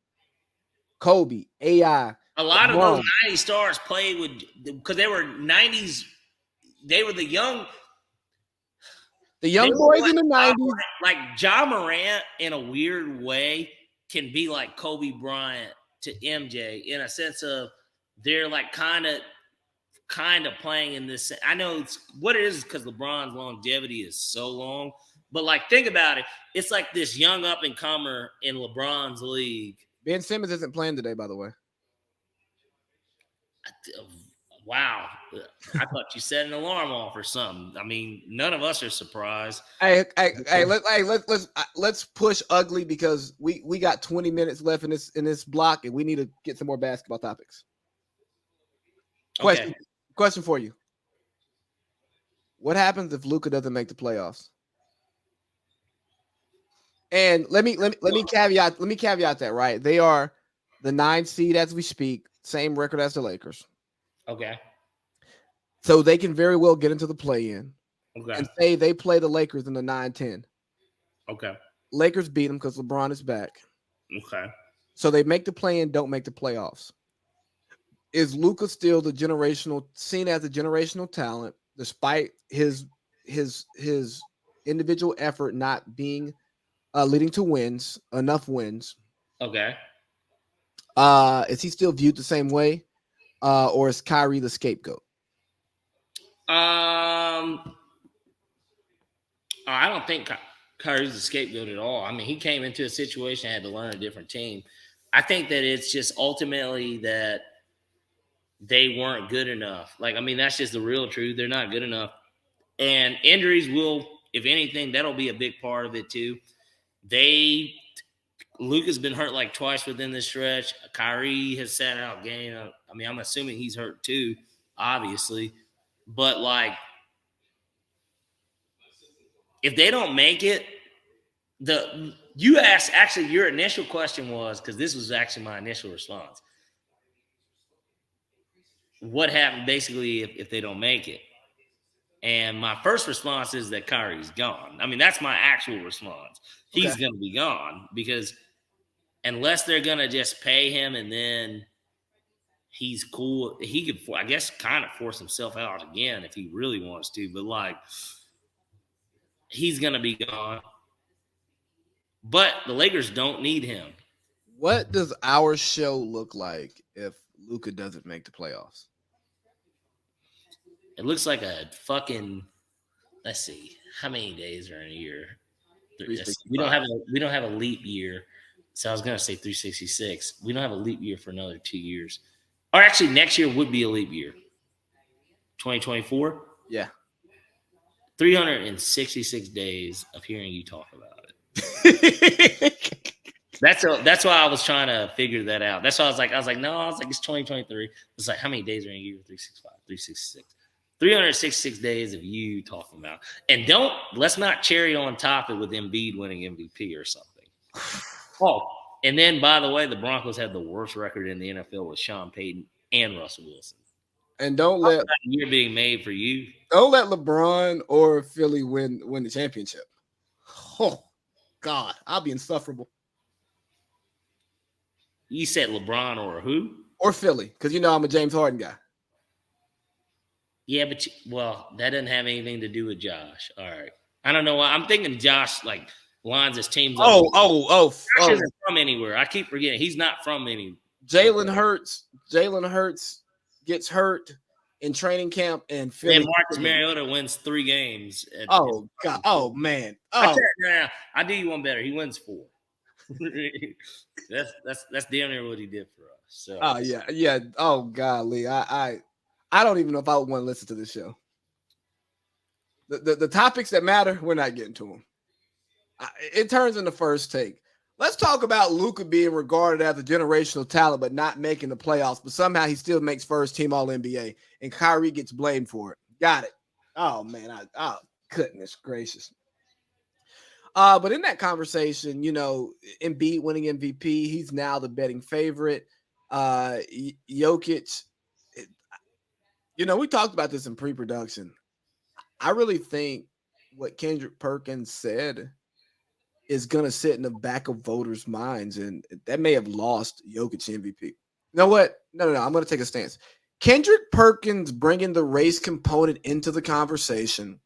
Kobe, AI. A lot of LeBron. those 90s stars played with because they were 90s. They were the young boys in the 90s. Like Ja Morant, in a weird way, can be like Kobe Bryant to MJ in a sense of they're like kind of playing in this. I know it's what it is because LeBron's longevity is so long, but like think about it. It's like this young up and comer in LeBron's league. Ben Simmons isn't playing today, by the way. Wow, I thought you set an alarm off or something. I mean, none of us are surprised. Hey, let's push ugly because we got 20 minutes left in this block and we need to get some more basketball topics. Question for you: what happens if Luka doesn't make the playoffs? And let me caveat that, right? They are the 9th seed as we speak, same record as the Lakers. Okay. So they can very well get into the play-in. Okay. And say they play the Lakers in the 9-10. Okay. Lakers beat them because LeBron is back. Okay. So they make the play-in, don't make the playoffs. Is Luka still seen as a generational talent, despite his individual effort not being leading to enough wins? Okay. Is he still viewed the same way? Or is Kyrie the scapegoat? I don't think Kyrie's the scapegoat at all. I mean, he came into a situation, had to learn a different team. I think that it's just ultimately that they weren't good enough. Like, I mean, that's just the real truth. They're not good enough. And injuries will, if anything, that'll be a big part of it too. Luka's been hurt like twice within this stretch. Kyrie has sat out game. I mean, I'm assuming he's hurt too, obviously. But, like, if they don't make it, you asked, actually, your initial question was, because this was actually my initial response. What happened basically if they don't make it? And my first response is that Kyrie's gone. I mean, that's my actual response. He's going to be gone because unless they're going to just pay him and then he's cool, he could, I guess, kind of force himself out again if he really wants to. But, like, he's going to be gone. But the Lakers don't need him. What does our show look like if Luka doesn't make the playoffs? It looks like a fucking. Let's see, how many days are in a year? We don't have a leap year, so I was gonna say 366. We don't have a leap year for another 2 years, or actually, next year would be a leap year. 2024. Yeah, 366 days of hearing you talk about it. That's why I was trying to figure that out. That's why I was like, it's 2023. It's like, how many days are in a year? 365, 366. 366 days of you talking about. And let's not cherry on top it with Embiid winning MVP or something. Oh, and then, by the way, the Broncos had the worst record in the NFL with Sean Payton and Russell Wilson. And don't let you're being made for you. Don't let LeBron or Philly win the championship. Oh, God, I'll be insufferable. You said LeBron or who? Or Philly, because you know I'm a James Harden guy. Yeah, but that doesn't have anything to do with Josh. All right, I don't know why I'm thinking Josh like lines his teams up. Josh isn't from anywhere. I keep forgetting he's not from any. Jalen Hurts gets hurt in training camp, and Philly. And Marcus Mariota wins 3 games. God! Oh man! I do you one better. He wins 4. that's damn near what he did for us. So. Oh yeah. Oh golly, I don't even know if I would want to listen to this show. The topics that matter, we're not getting to them. It turns into first take. Let's talk about Luka being regarded as a generational talent, but not making the playoffs. But somehow he still makes first team All NBA, and Kyrie gets blamed for it. Got it. Oh man, oh goodness gracious. But in that conversation, Embiid winning MVP, he's now the betting favorite. Jokic, we talked about this in pre-production. I really think what Kendrick Perkins said is going to sit in the back of voters' minds, and that may have lost Jokic MVP. You know what? No. I'm going to take a stance. Kendrick Perkins bringing the race component into the conversation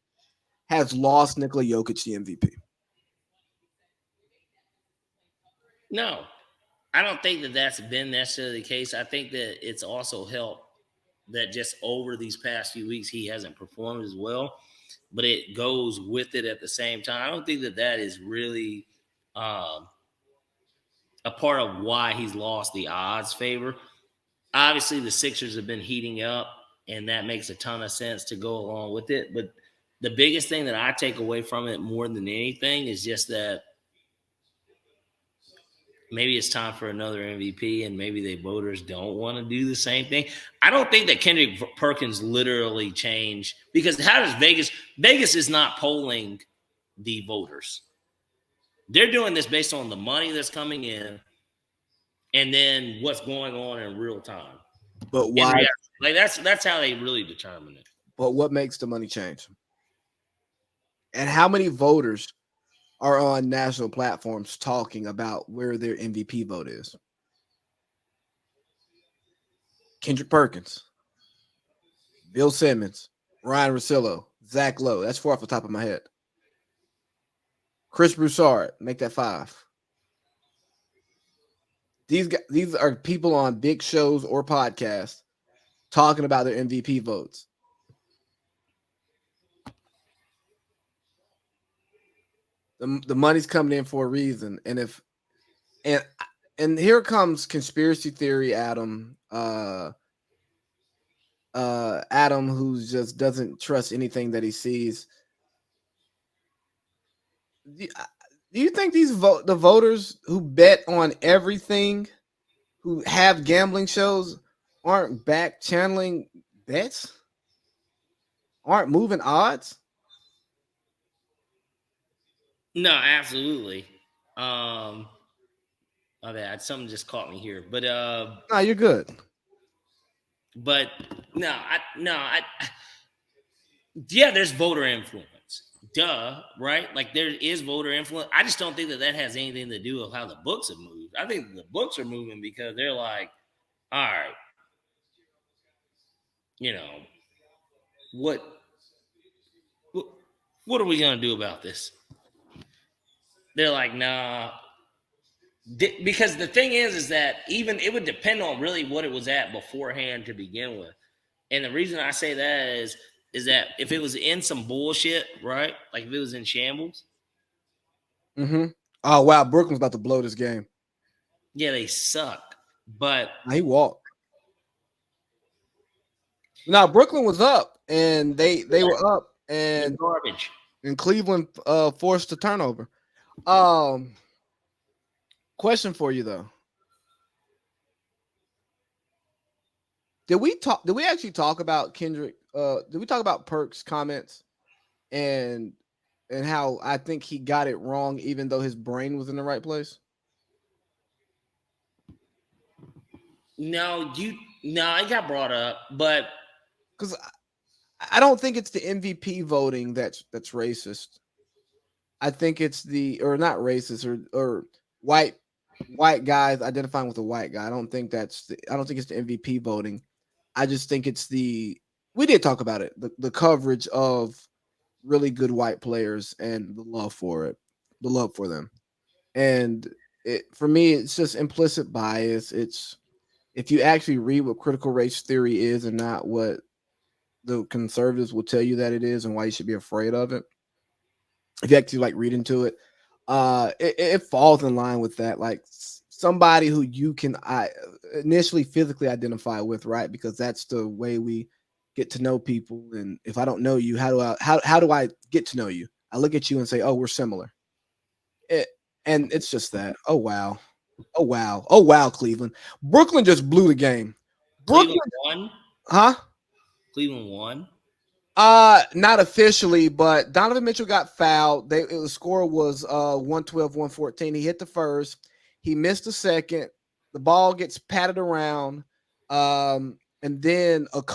has lost Nikola Jokic the MVP. No, I don't think that that's been necessarily the case. I think that it's also helped that just over these past few weeks he hasn't performed as well, but it goes with it at the same time. I don't think that that is really a part of why he's lost the odds favor. Obviously, the Sixers have been heating up, and that makes a ton of sense to go along with it. But the biggest thing that I take away from it more than anything is just that maybe it's time for another MVP, and maybe the voters don't want to do the same thing. I don't think that Kendrick Perkins literally changed, because how does Vegas is not polling the voters. They're doing this based on the money that's coming in and then what's going on in real time. But why? Like that's how they really determine it. But what makes the money change? And how many voters are on national platforms talking about where their MVP vote is? Kendrick Perkins, Bill Simmons, Ryan Russillo, Zach Lowe. That's 4 off the top of my head. Chris Broussard, make that 5. These are people on big shows or podcasts talking about their MVP votes. The money's coming in for a reason, and here comes conspiracy theory Adam. Adam, who just doesn't trust anything that he sees. Do you think the voters who bet on everything, who have gambling shows, aren't back channeling bets? Aren't moving odds? No, absolutely. My bad. Something just caught me here, but no, you're good. But yeah, there's voter influence. Duh, right? Like there is voter influence. I just don't think that that has anything to do with how the books have moved. I think the books are moving because they're like, all right, you know, what what are we gonna do about this? They're like, nah. Because the thing is that even it would depend on really what it was at beforehand to begin with. And the reason I say that is that if it was in some bullshit, right? Like if it was in shambles. Mm-hmm. Oh wow, Brooklyn's about to blow this game. Yeah, they suck. But he walked. Now Brooklyn was up, and they were up, and garbage. And Cleveland forced a turnover. Question for you though. Did we actually talk about Kendrick? Did we talk about Perk's comments and how I think he got it wrong, even though his brain was in the right place? No, it got brought up, but because I don't think it's the MVP voting that's racist. I think it's or not racist or white guys identifying with a white guy. I don't think it's the MVP voting. I just think it's we did talk about it, the coverage of really good white players and the love for them. And for me, it's just implicit bias. It's if you actually read what critical race theory is and not what the conservatives will tell you that it is and why you should be afraid of it. If you actually read into it, it falls in line with that. Like somebody who you can initially physically identify with, right? Because that's the way we get to know people, and if I don't know you, how do I get to know you? I look at you and say, "Oh, we're similar." It, and it's just that. Oh wow. Oh wow. Oh wow, Cleveland. Brooklyn just blew the game. Cleveland Brooklyn, won. huh? Cleveland won. Not officially, but Donovan Mitchell got fouled. The score was 112, 114. He hit the first. He missed the second. The ball gets patted around. And then Alex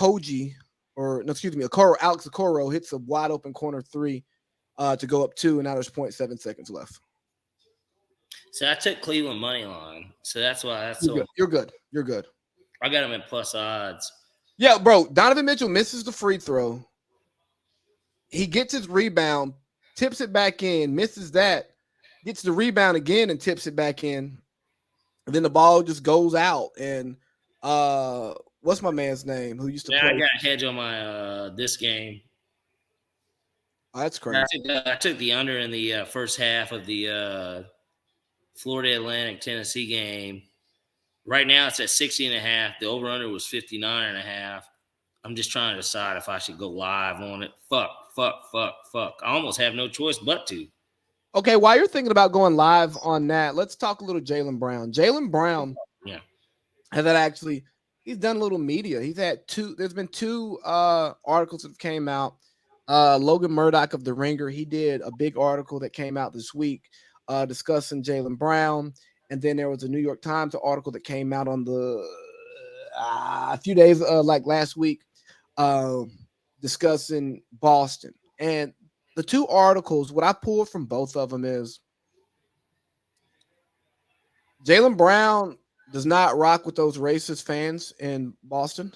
Okoro hits a wide open corner three to go up two, and now there's 0.7 seconds left. So I took Cleveland money line. So that's why that's You're so. good. You're good. You're good. I got them at plus odds. Yeah, bro. Donovan Mitchell misses the free throw. He gets his rebound, tips it back in, misses that, gets the rebound again and tips it back in. And then the ball just goes out. And what's my man's name who used to Yeah, play? I got a hedge on my this game. Oh, that's crazy. I took the under in the first half of the Florida Atlantic Tennessee game. Right now it's at 60.5. The over under was 59.5. I'm just trying to decide if I should go live on it. Fuck. I almost have no choice but to. Okay, while you're thinking about going live on that, let's talk a little Jaylen Brown. Jaylen Brown has that actually, he's done a little media. He's had there's been two articles that came out. Logan Murdoch of The Ringer, he did a big article that came out this week discussing Jaylen Brown. And then there was a New York Times article that came out on a few days like last week discussing Boston. And the two articles, what I pulled from both of them is Jaylen Brown does not rock with those racist fans in Boston.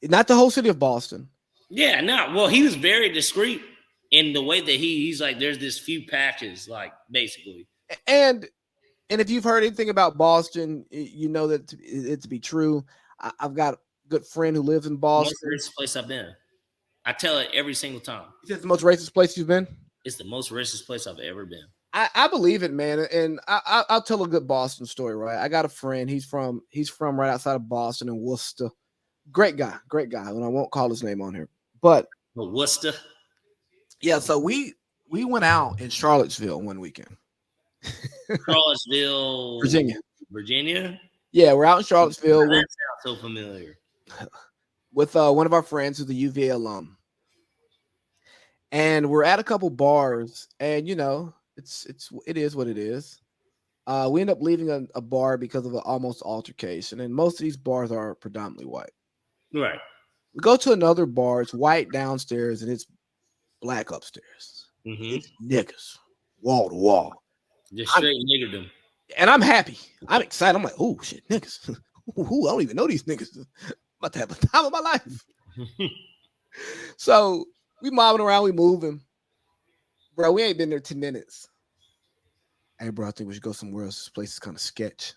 Not the whole city of Boston. Yeah, no. Well, he was very discreet in the way that he's like, there's this few patches, like basically. And if you've heard anything about Boston, you know that it to be true. I've got a good friend who lives in Boston. Most racist place I've been. I tell it every single time. Is it the most racist place you've been? It's the most racist place I've ever been. I believe it, man. And I'll tell a good Boston story, right? I got a friend. He's from right outside of Boston in Worcester. Great guy. And I won't call his name on here. But Worcester? Yeah, so we went out in Charlottesville one weekend. Charlottesville, Virginia? Yeah, we're out in Charlottesville. That sounds so familiar. With one of our friends who's a UVA alum. And we're at a couple bars, and it is what it is. We end up leaving a bar because of an almost altercation, and most of these bars are predominantly white. Right. We go to another bar, it's white downstairs, and it's black upstairs. Mm-hmm. It's niggas, wall to wall. Just straight niggerdom. And I'm happy. I'm excited. I'm like, oh shit, niggas. Ooh, I don't even know these niggas. I'm about to have the time of my life. So we mobbing around, we moving. Bro, we ain't been there 10 minutes. Hey, bro, I think we should go somewhere else. This place is kind of sketch.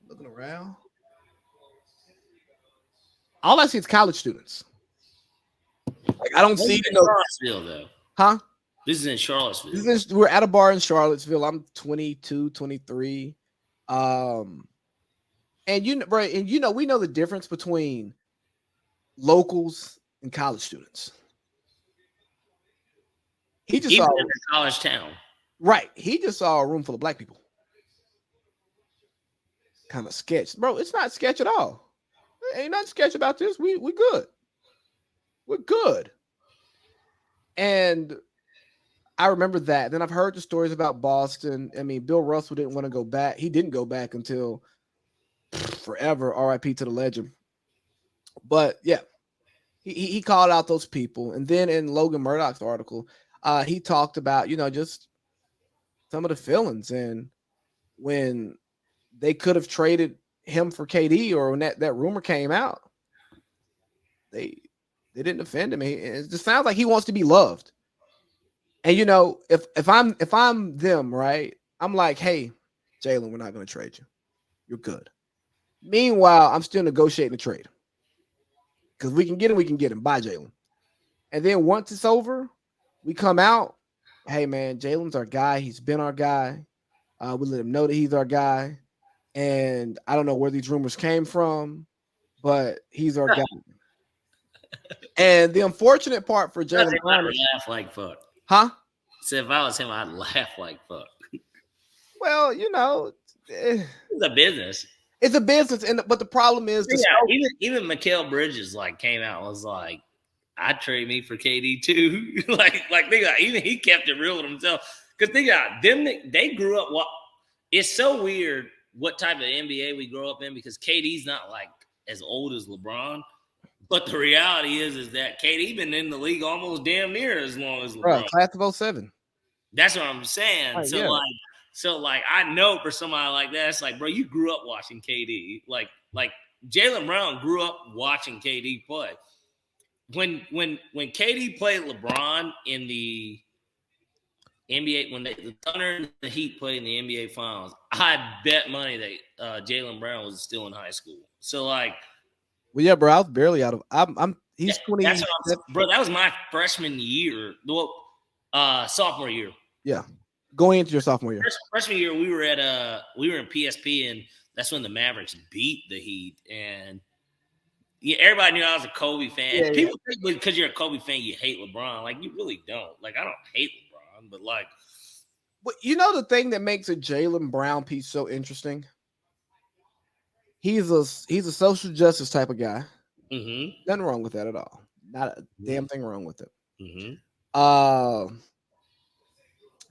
Looking around. All I see is college students. Like, I don't see Charlottesville, though. Huh? This is in Charlottesville. We're at a bar in Charlottesville. I'm 22, 23. And we know the difference between locals and college students. He just saw in a college town. Right. He just saw a room full of black people. Kind of sketch. Bro, it's not sketch at all. There ain't nothing sketch about this. We good. We're good. And I remember that. Then I've heard the stories about Boston. I mean, Bill Russell didn't want to go back. He didn't go back until forever. RIP to the legend. But yeah, he called out those people. And then in Logan Murdoch's article, he talked about, just some of the feelings. And when they could have traded him for KD, or when that rumor came out, they didn't defend him. It just sounds like he wants to be loved. And if I'm them, right, I'm like, hey, Jaylen, we're not going to trade you. You're good. Meanwhile, I'm still negotiating the trade because we can get him. Bye, Jaylen. And then once it's over, we come out. Hey, man, Jaylen's our guy. He's been our guy. We let him know that he's our guy. And I don't know where these rumors came from, but he's our guy. And the unfortunate part for Jaylen Brown is, laugh like fuck. huh? So if I was him, I'd laugh like fuck. Well, you know, It's a business. it's a business, but the problem is, Even Mikal Bridges like came out and was like, "I'd trade me for KD too." like think about it, even he kept it real with himself. Because think about it, them, they grew up. What it's so weird what type of NBA we grow up in because KD's not like as old as LeBron. But the reality is that KD been in the league almost damn near as long as LeBron. class of 07. That's what I'm saying. Right, yeah. So I know for somebody like that, it's like, bro, you grew up watching KD. Like Jaylen Brown grew up watching KD play. When KD played LeBron in the NBA, when the Thunder and the Heat played in the NBA Finals, I bet money that Jaylen Brown was still in high school. So like, well, yeah, bro, I was barely out of. He's 20. Bro, that was my freshman year. Well, sophomore year. Yeah, going into your sophomore year. Freshman year, we were in PSP, and that's when the Mavericks beat the Heat. And yeah, everybody knew I was a Kobe fan. Yeah, people think because you're a Kobe fan, you hate LeBron. Like you really don't. Like I don't hate LeBron, but like. But you know the thing that makes a Jaylen Brown piece so interesting? He's a social justice type of guy. Mm-hmm. Nothing wrong with that at all. Not a damn thing wrong with it. Mm-hmm.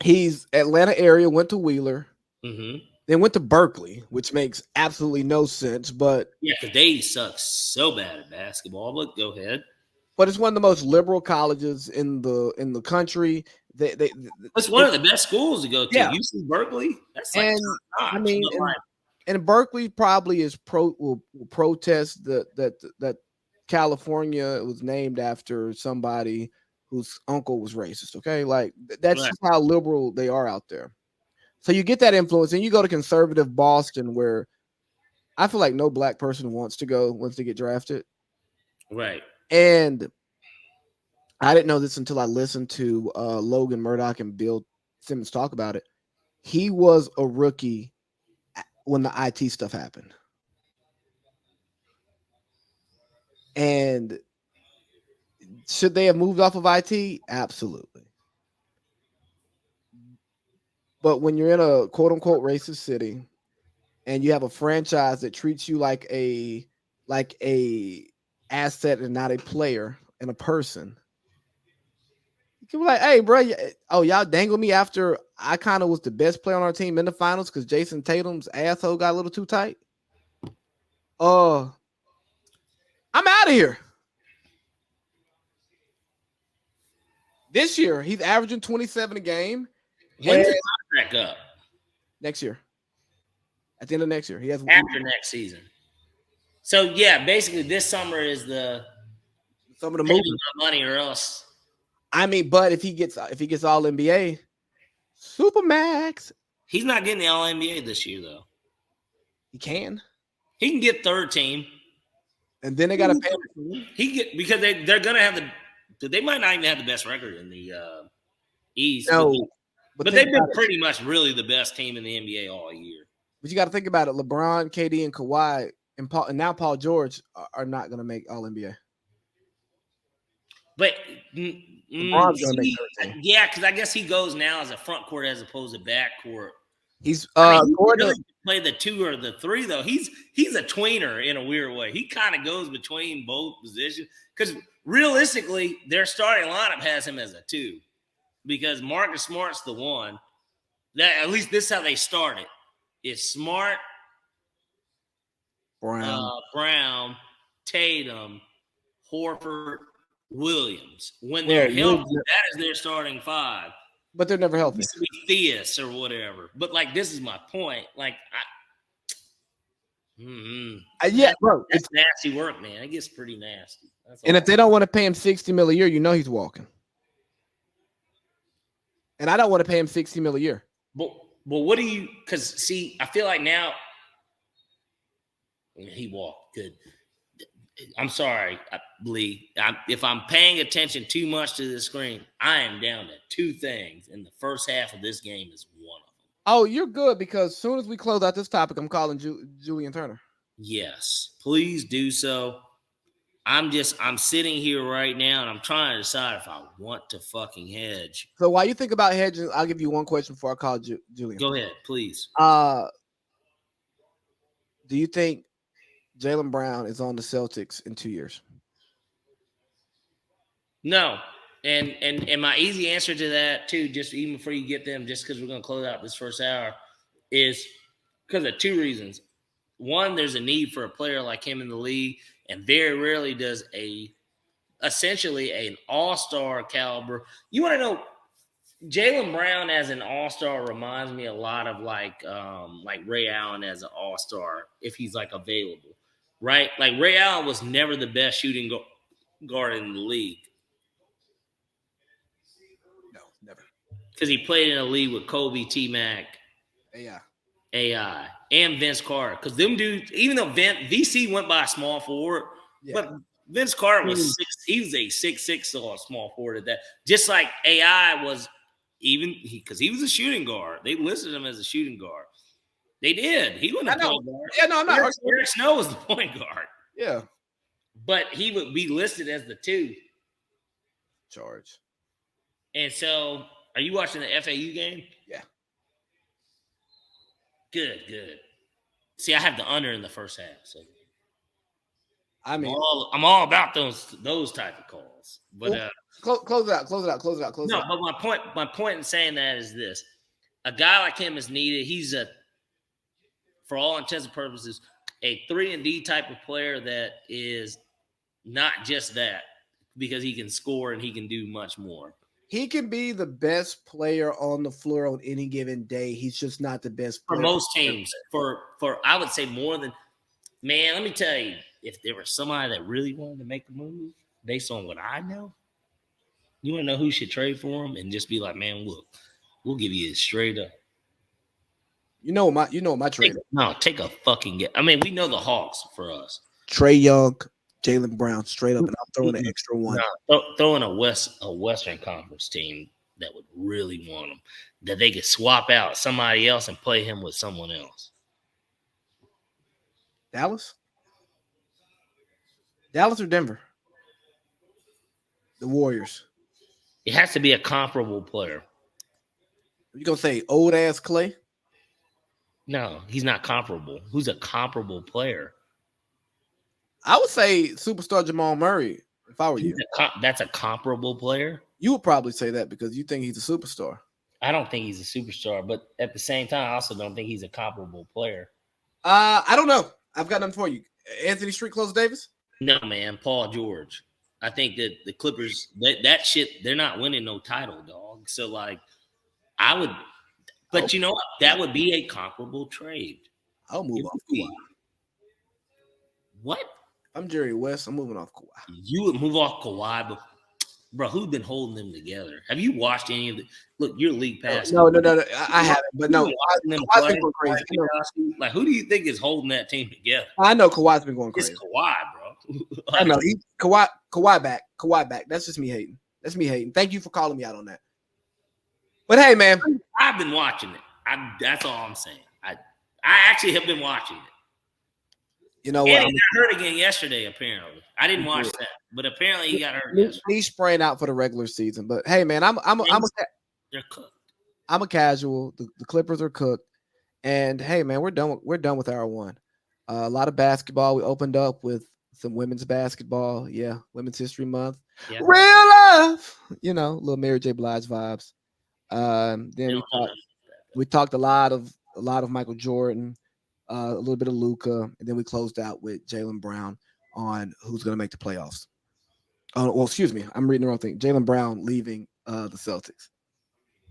He's Atlanta area, went to Wheeler, mm-hmm. then went to Berkeley, which makes absolutely no sense. But yeah, because they suck so bad at basketball. But go ahead. But it's one of the most liberal colleges in the country. It's one of the best schools to go to. Yeah. UC Berkeley. That's like I mean, and Berkeley probably will protest that California was named after somebody whose uncle was racist. Okay, like that's just how liberal they are out there. So you get that influence, and you go to conservative Boston, where I feel like no black person wants to go once they get drafted. Right. And I didn't know this until I listened to Logan Murdoch and Bill Simmons talk about it. He was a rookie when the IT stuff happened. And should they have moved off of IT? Absolutely. But when you're in a quote unquote racist city and you have a franchise that treats you like a asset and not a player and a person, you be like, hey, bro, y'all dangle me after I kind of was the best player on our team in the finals because Jason Tatum's asshole got a little too tight. I'm out of here. This year, he's averaging 27 a game. When's his contract up? Next year. At the end of next year. He has after next season. So yeah, basically this summer is the some of the movement money or else. I mean, but if he gets all NBA, Supermax. He's not getting the all NBA this year though. He can. He can get third team. And then they gotta pay him. Because they're gonna have they might not even have the best record in the East. No, but they've been pretty much really the best team in the NBA all year. But you got to think about it. LeBron, KD, and Kawhi, and now Paul George are not going to make All NBA. But LeBron's going to make third team. Yeah, because I guess he goes now as a front court as opposed to back court. He's he really play the 2 or the 3 though. He's a tweener in a weird way. He kind of goes between both positions because realistically, their starting lineup has him as a 2 because Marcus Smart's the 1. That at least this is how they started. It's Smart, Brown, Tatum, Horford, Williams. When they're healthy, that is their starting 5. But they're never healthy. It used to be Theus or whatever. But like, this is my point. Like, yeah, bro, it's nasty work, man. It gets pretty nasty. And if they don't want to pay him $60 million a year, you know he's walking. And I don't want to pay him $60 million a year. But what do you? Because see, I feel like now he walked good. I'm sorry, Lee. If I'm paying attention too much to the screen, I am down to 2 things, and the first half of this game is one of them. Oh, you're good because as soon as we close out this topic, I'm calling Julian Turner. Yes, please do so. I'm sitting here right now and I'm trying to decide if I want to fucking hedge. So while you think about hedging, I'll give you one question before I call Julian. Go ahead, please. Do you think Jaylen Brown is on the Celtics in 2 years? No. And my easy answer to that too, just even before you get them, just because we're gonna close out this first hour, is because of two reasons. One, there's a need for a player like him in the league, and very rarely does essentially an all-star caliber. You want to know, Jaylen Brown as an all-star reminds me a lot of like Ray Allen as an all-star if he's like available, right? Like Ray Allen was never the best shooting guard in the league. No, never. Because he played in a league with Kobe, T-Mac, AI, and Vince Carter. Because them dudes, even though VC went by a small forward, but Vince Carter was he was a 6'6" small forward at that. Just like AI was, even because he was a shooting guard. They listed him as a shooting guard. They did. He wasn't a point guard. Yeah, no, I'm not. Eric Snow was the point guard. Yeah. But he would be listed as the 2. Charge. And so, are you watching the FAU game? Yeah. Good. See, I have the under in the first half. So I mean, I'm all about those type of calls. But close it out. No, but my point in saying that is this: a guy like him is needed. He's for all intents and purposes, a 3-and-D type of player that is not just that, because he can score and he can do much more. He can be the best player on the floor on any given day. He's just not the best player. For most teams. For I would say more than, man, let me tell you, if there was somebody that really wanted to make a move based on what I know, you want to know who should trade for him and just be like, man, look, we'll give you it straight up. You know my trade. Take a fucking get. I mean, we know the Hawks for us. Trae Young, Jaylen Brown, straight up, and I'm throwing an extra one. Throwing a Western Conference team that would really want him, that they could swap out somebody else and play him with someone else. Dallas or Denver? The Warriors. It has to be a comparable player. You gonna say old ass Clay? No, he's not comparable. Who's a comparable player? I would say superstar Jamal Murray. If I were you, that's a comparable player. You would probably say that because you think he's a superstar. I don't think he's a superstar, but at the same time, I also don't think he's a comparable player. I don't know. I've got nothing for you. Anthony Street Close Davis? No, man. Paul George. I think that the Clippers, that shit, they're not winning no title, dog. So, like, I would, but you know what? That would be a comparable trade. I'll move off Kawhi. What? I'm Jerry West. I'm moving off Kawhi. You would move off Kawhi, but bro, who's been holding them together? Have you watched any of the? Look, your league pass. No. I haven't. But no, Kawhi's been going crazy. Like, who do you think is holding that team together? I know Kawhi's been going crazy. It's Kawhi, bro. I know. Kawhi back. Kawhi back. That's just me hating. That's me hating. Thank you for calling me out on that. But hey, man, I've been watching it. That's all I'm saying. I actually have been watching it. You know what? And he got hurt again yesterday, apparently. I didn't watch that, but apparently he got hurt yesterday. He's spraying out for the regular season. But hey, man, they're cooked. I'm a casual. The Clippers are cooked. And hey, man, we're done with hour one. A lot of basketball. We opened up with some women's basketball. Yeah, Women's History Month. Yeah. Real love. You know, little Mary J. Blige vibes. Then we talked a lot of Michael Jordan. A little bit of Luka, and then we closed out with Jaylen Brown on who's going to make the playoffs. Oh, well, excuse me. I'm reading the wrong thing. Jaylen Brown leaving the Celtics.